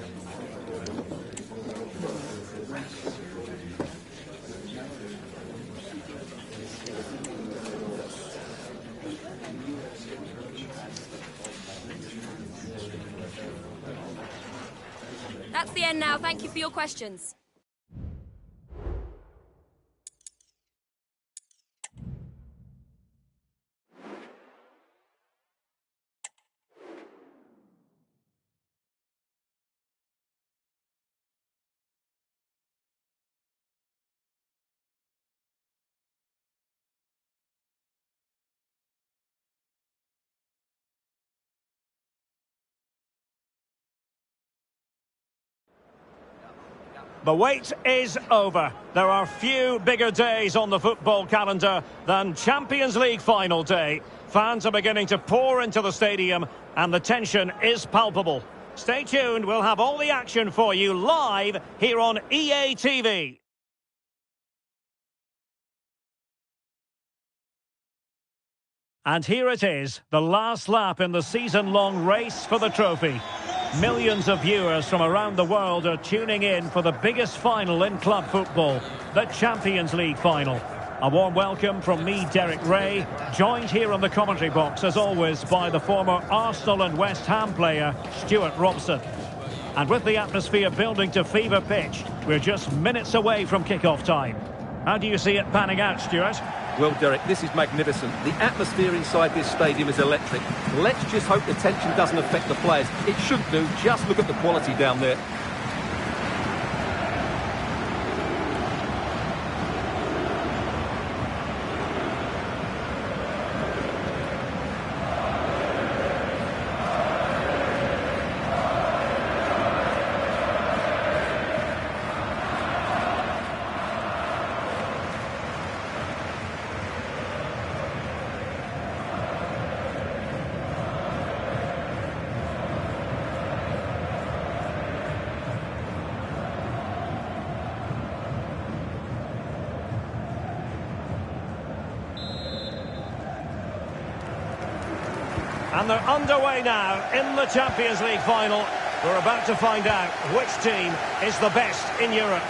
That's the end now. Thank you for your questions. The wait is over. There are few bigger days on the football calendar than Champions League final day. Fans are beginning to pour into the stadium and the tension is palpable. Stay tuned, we'll have all the action for you live here on EA TV. And here it is, the last lap in the season-long race for the trophy. Millions of viewers from around the world are tuning in for the biggest final in club football, the Champions League final. A warm welcome from me, Derek Ray, joined here on the commentary box, as always, by the former Arsenal and West Ham player, Stuart Robson. And with the atmosphere building to fever pitch, we're just minutes away from kick-off time. How do you see it panning out, Stuart? Well, Derek, this is magnificent. The atmosphere inside this stadium is electric. Let's just hope the tension doesn't affect the players. It shouldn't do. Just look at the quality down there. And they're underway now in the Champions League final. We're about to find out which team is the best in Europe.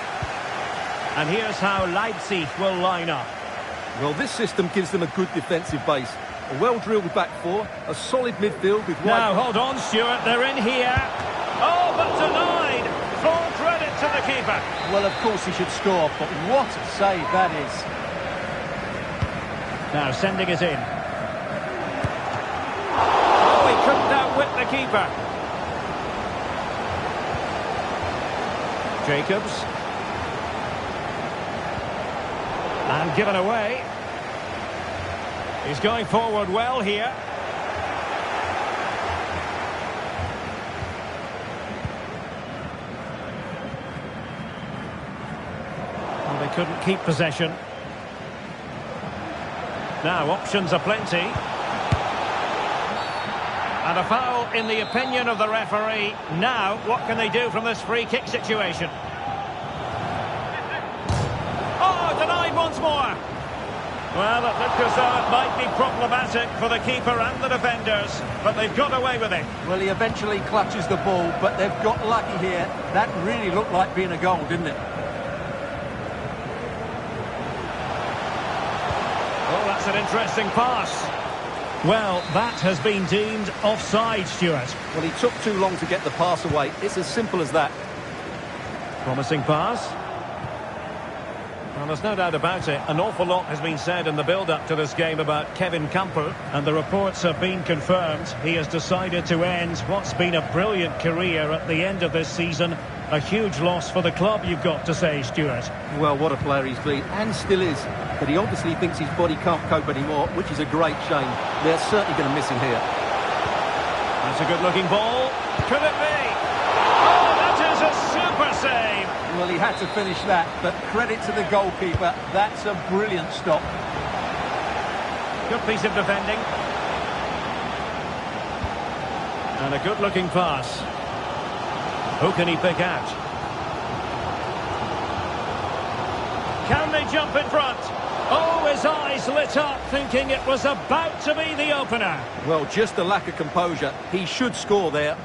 And here's how Leipzig will line up. Well, this system gives them a good defensive base. A well-drilled back four, a solid midfield with... Now, hold on, Stuart, they're in here. Oh, but denied. Full credit to the keeper. Well, of course he should score, but what a save that is. Now, sending it in. Couldn't outwit the keeper. Jacobs. And given away. He's going forward well here. Well, they couldn't keep possession. Now, options are plenty. And a foul in the opinion of the referee. Now, what can they do from this free kick situation? Oh, denied once more. Well, it looked as though it might be problematic for the keeper and the defenders, but they've got away with it. Well, he eventually clutches the ball, but they've got lucky here. That really looked like being a goal, didn't it? Oh, that's an interesting pass. Well, that has been deemed offside, Stuart. Well, he took too long to get the pass away. It's as simple as that. Promising pass. Well, there's no doubt about it. An awful lot has been said in the build-up to this game about Kevin Campbell, and the reports have been confirmed. He has decided to end what's been a brilliant career at the end of this season. A huge loss for the club, you've got to say, Stuart. Well, what a player he's been, and still is. But he obviously thinks his body can't cope anymore, which is a great shame. They're certainly going to miss him here. That's a good-looking ball. Could it be? Oh, that is a super save. Well, he had to finish that, but credit to the goalkeeper. That's a brilliant stop. Good piece of defending. And a good-looking pass. Who can he pick out? Can they jump in front? Oh, his eyes lit up, thinking it was about to be the opener. Well, just the lack of composure. He should score there.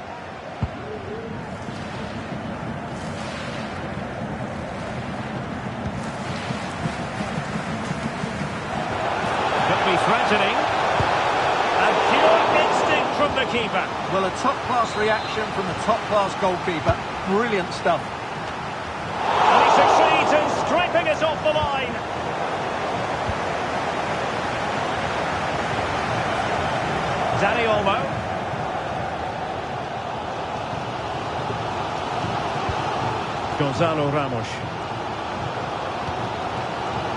Could be threatening. And pure instinct from the keeper. Well, a top-class reaction from the top-class goalkeeper. Brilliant stuff. And he succeeds in striping it off the line. Dani Olmo. Gonzalo Ramos.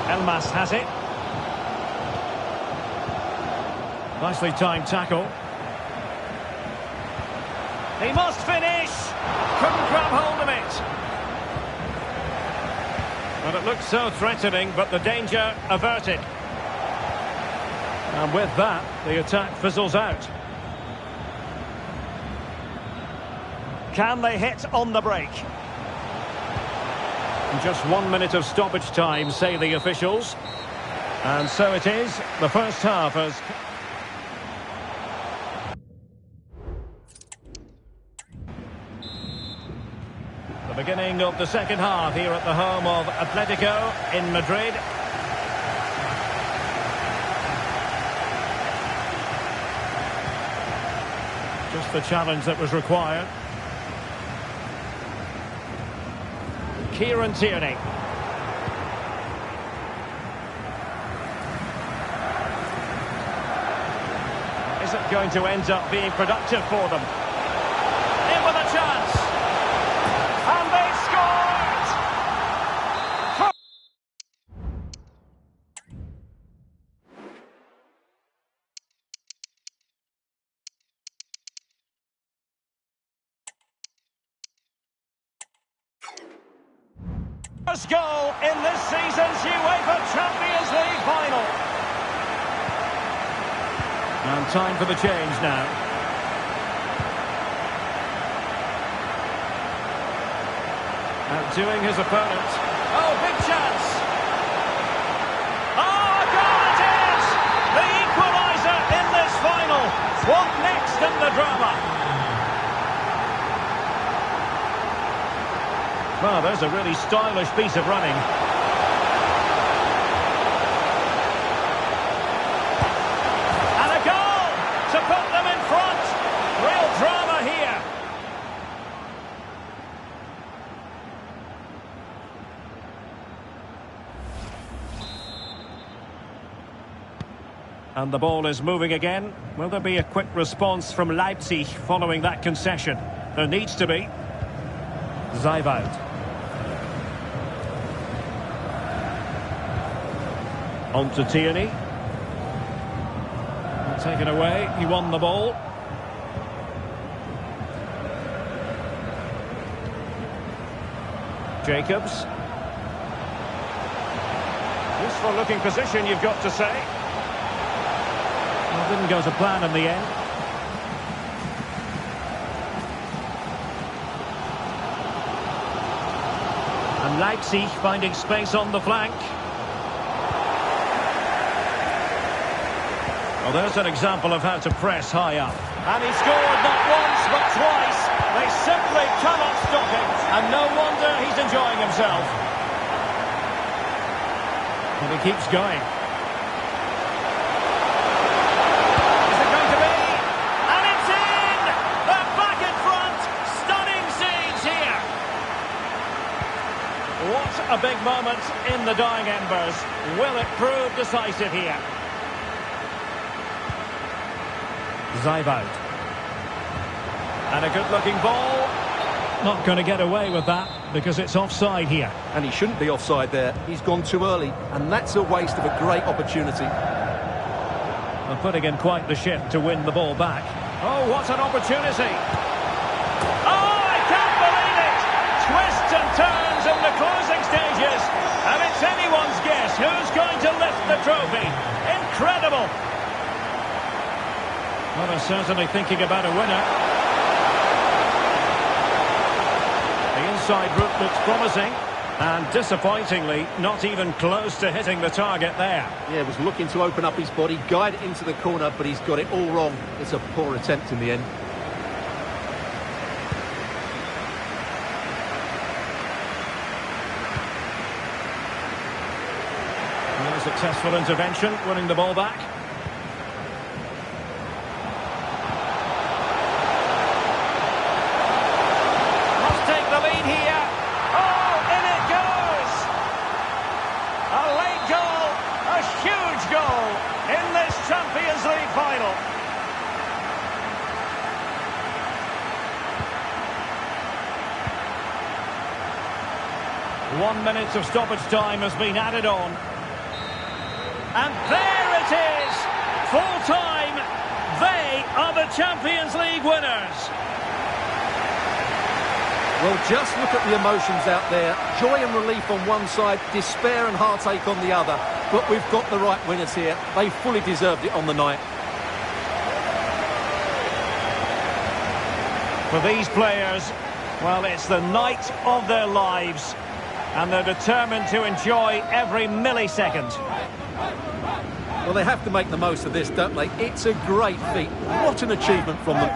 Elmas has it. Nicely timed tackle. He must finish. Couldn't grab hold of it. Well, it looked so threatening, but the danger averted. And with that, the attack fizzles out. Can they hit on the break? And just 1 minute of stoppage time, say the officials. And so it is. The first half has... The beginning of the second half here at the home of Atletico in Madrid. Just the challenge that was required. Kieran Tierney. Is it going to end up being productive for them? In with a chance. And they scored! First goal in this season's UEFA Champions League final. And time for the change now. Outdoing his opponent. Oh, big chance. Oh, goal it is! The equaliser in this final. What next in the drama? Well, there's a really stylish piece of running. And a goal to put them in front. Real drama here. And the ball is moving again. Will there be a quick response from Leipzig following that concession? There needs to be. Zijvoud. On to Tierney. Taken away. He won the ball. Jacobs. Useful looking position, you've got to say. Well, didn't go to plan in the end. And Leipzig finding space on the flank. Well, there's an example of how to press high up. And he scored not once, but twice. They simply cannot stop him. And no wonder he's enjoying himself. And he keeps going. Is it going to be? And it's in! They're back in front. Stunning scenes here. What a big moment in the dying embers. Will it prove decisive here? Zijvoud. And a good-looking ball. Not going to get away with that because it's offside here. And he shouldn't be offside there. He's gone too early, and that's a waste of a great opportunity. And putting in quite the shift to win the ball back. Oh, what an opportunity. Oh, I can't believe it. Twists and turns in the closing stages. And it's anyone's guess who's going to lift the trophy. Incredible. Well, they're certainly thinking about a winner. The inside route looks promising. And disappointingly, not even close to hitting the target there. Yeah, was looking to open up his body, guide it into the corner, but he's got it all wrong. It's a poor attempt in the end. Well, a successful intervention, winning the ball back. Must take the lead here. Oh, in it goes! A late goal, a huge goal in this Champions League final. One minute of stoppage time has been added on. And there it is! Full time! They are the Champions League winners! Well, just look at the emotions out there. Joy and relief on one side, despair and heartache on the other. But we've got the right winners here. They fully deserved it on the night. For these players, well, it's the night of their lives. And they're determined to enjoy every millisecond. Well, they have to make the most of this, don't they? It's a great feat. What an achievement from them.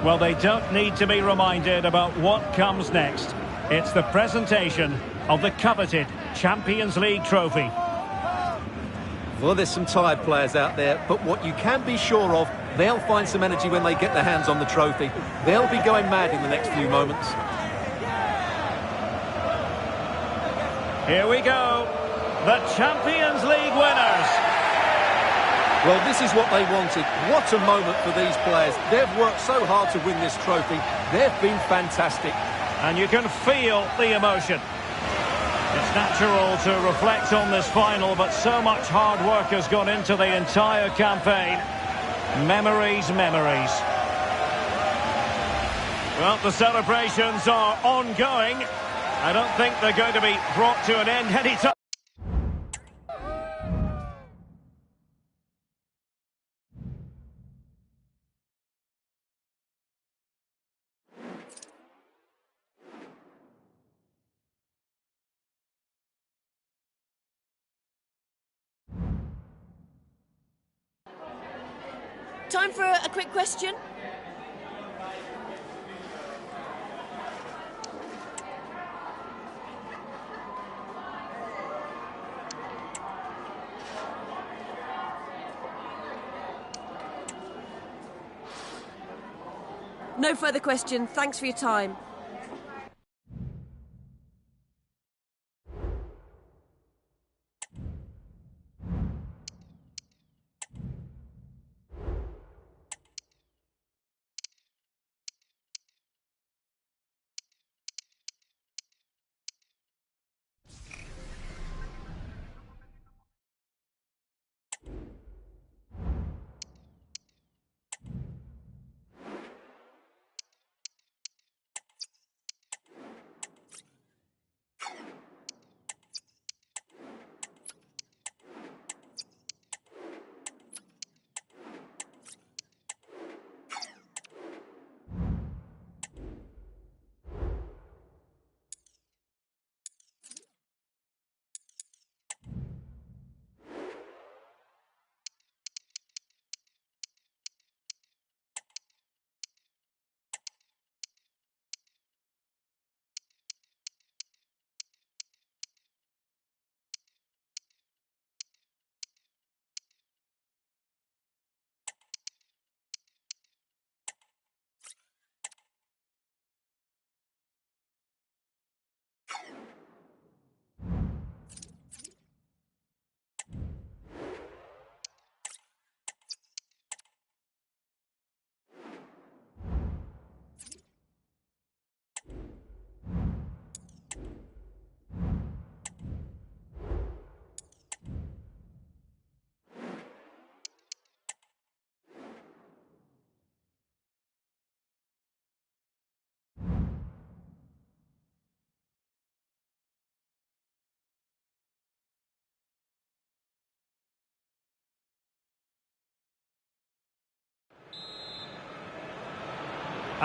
Well, they don't need to be reminded about what comes next. It's the presentation of the coveted Champions League trophy. Well, there's some tired players out there, but what you can be sure of, they'll find some energy when they get their hands on the trophy. They'll be going mad in the next few moments. Here we go, the Champions League winners. Well, this is what they wanted. What a moment for these players. They've worked so hard to win this trophy. They've been fantastic. And you can feel the emotion. It's natural to reflect on this final, but so much hard work has gone into the entire campaign. Memories, memories. Well, the celebrations are ongoing. I don't think they're going to be brought to an end anytime. Time for a quick question. No further questions. Thanks for your time.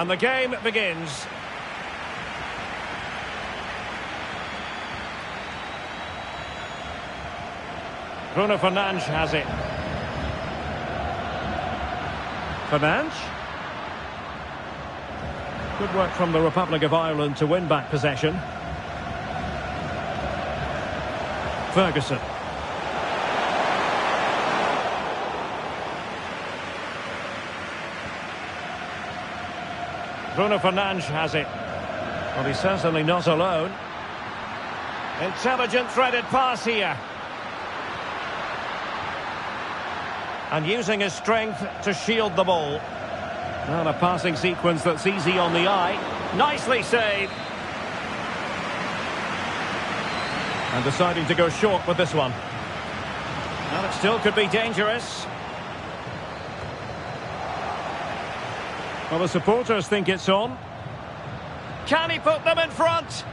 And the game begins. Bruno Fernandes has it. Fernandes. Good work from the Republic of Ireland to win back possession. Ferguson. Bruno Fernandes has it. Well, he's certainly not alone. Intelligent threaded pass here. And using his strength to shield the ball. Well, a passing sequence that's easy on the eye. Nicely saved. And deciding to go short with this one. Well, it still could be dangerous. Well, the supporters think it's on. Can he put them in front?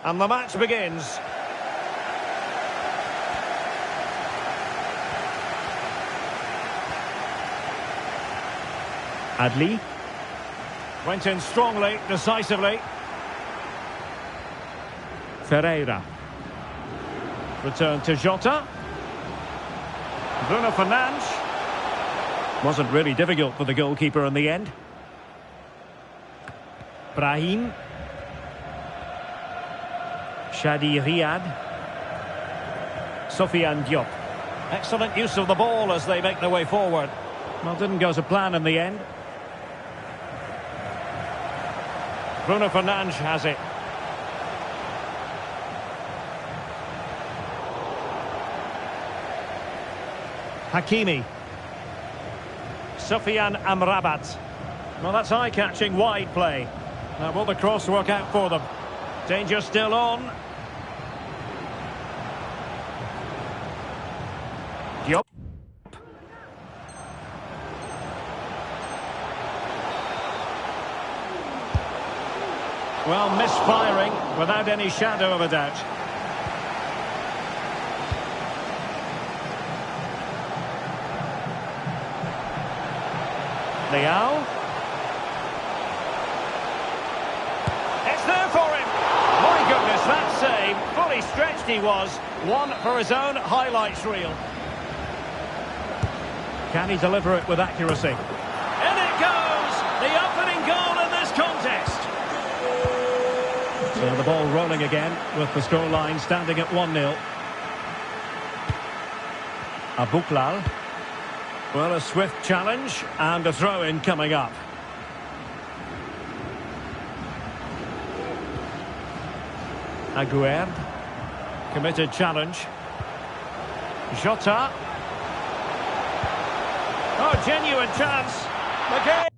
And the match begins. Adli went in strongly, decisively. Carreira. Return to Jota. Bruno Fernandes. Wasn't really difficult for the goalkeeper in the end. Brahim. Shadi Riyad. Sofiane Diop. Excellent use of the ball as they make their way forward. Well, didn't go to plan in the end. Bruno Fernandes has it. Hakimi. Sofiane Amrabat. Well, that's eye-catching wide play. Now, will the cross work out for them? Danger still on. Diop. Well, misfiring without any shadow of a doubt. Leao. It's there for him. My goodness, that save. Fully stretched he was. One for his own highlights reel. Can he deliver it with accuracy? In it goes! The opening goal in this contest. So the ball rolling again with the scoreline standing at 1-0. Abuklal. Well, a swift challenge and a throw-in coming up. Aguerd. Committed challenge. Jota. Oh, genuine chance. The game.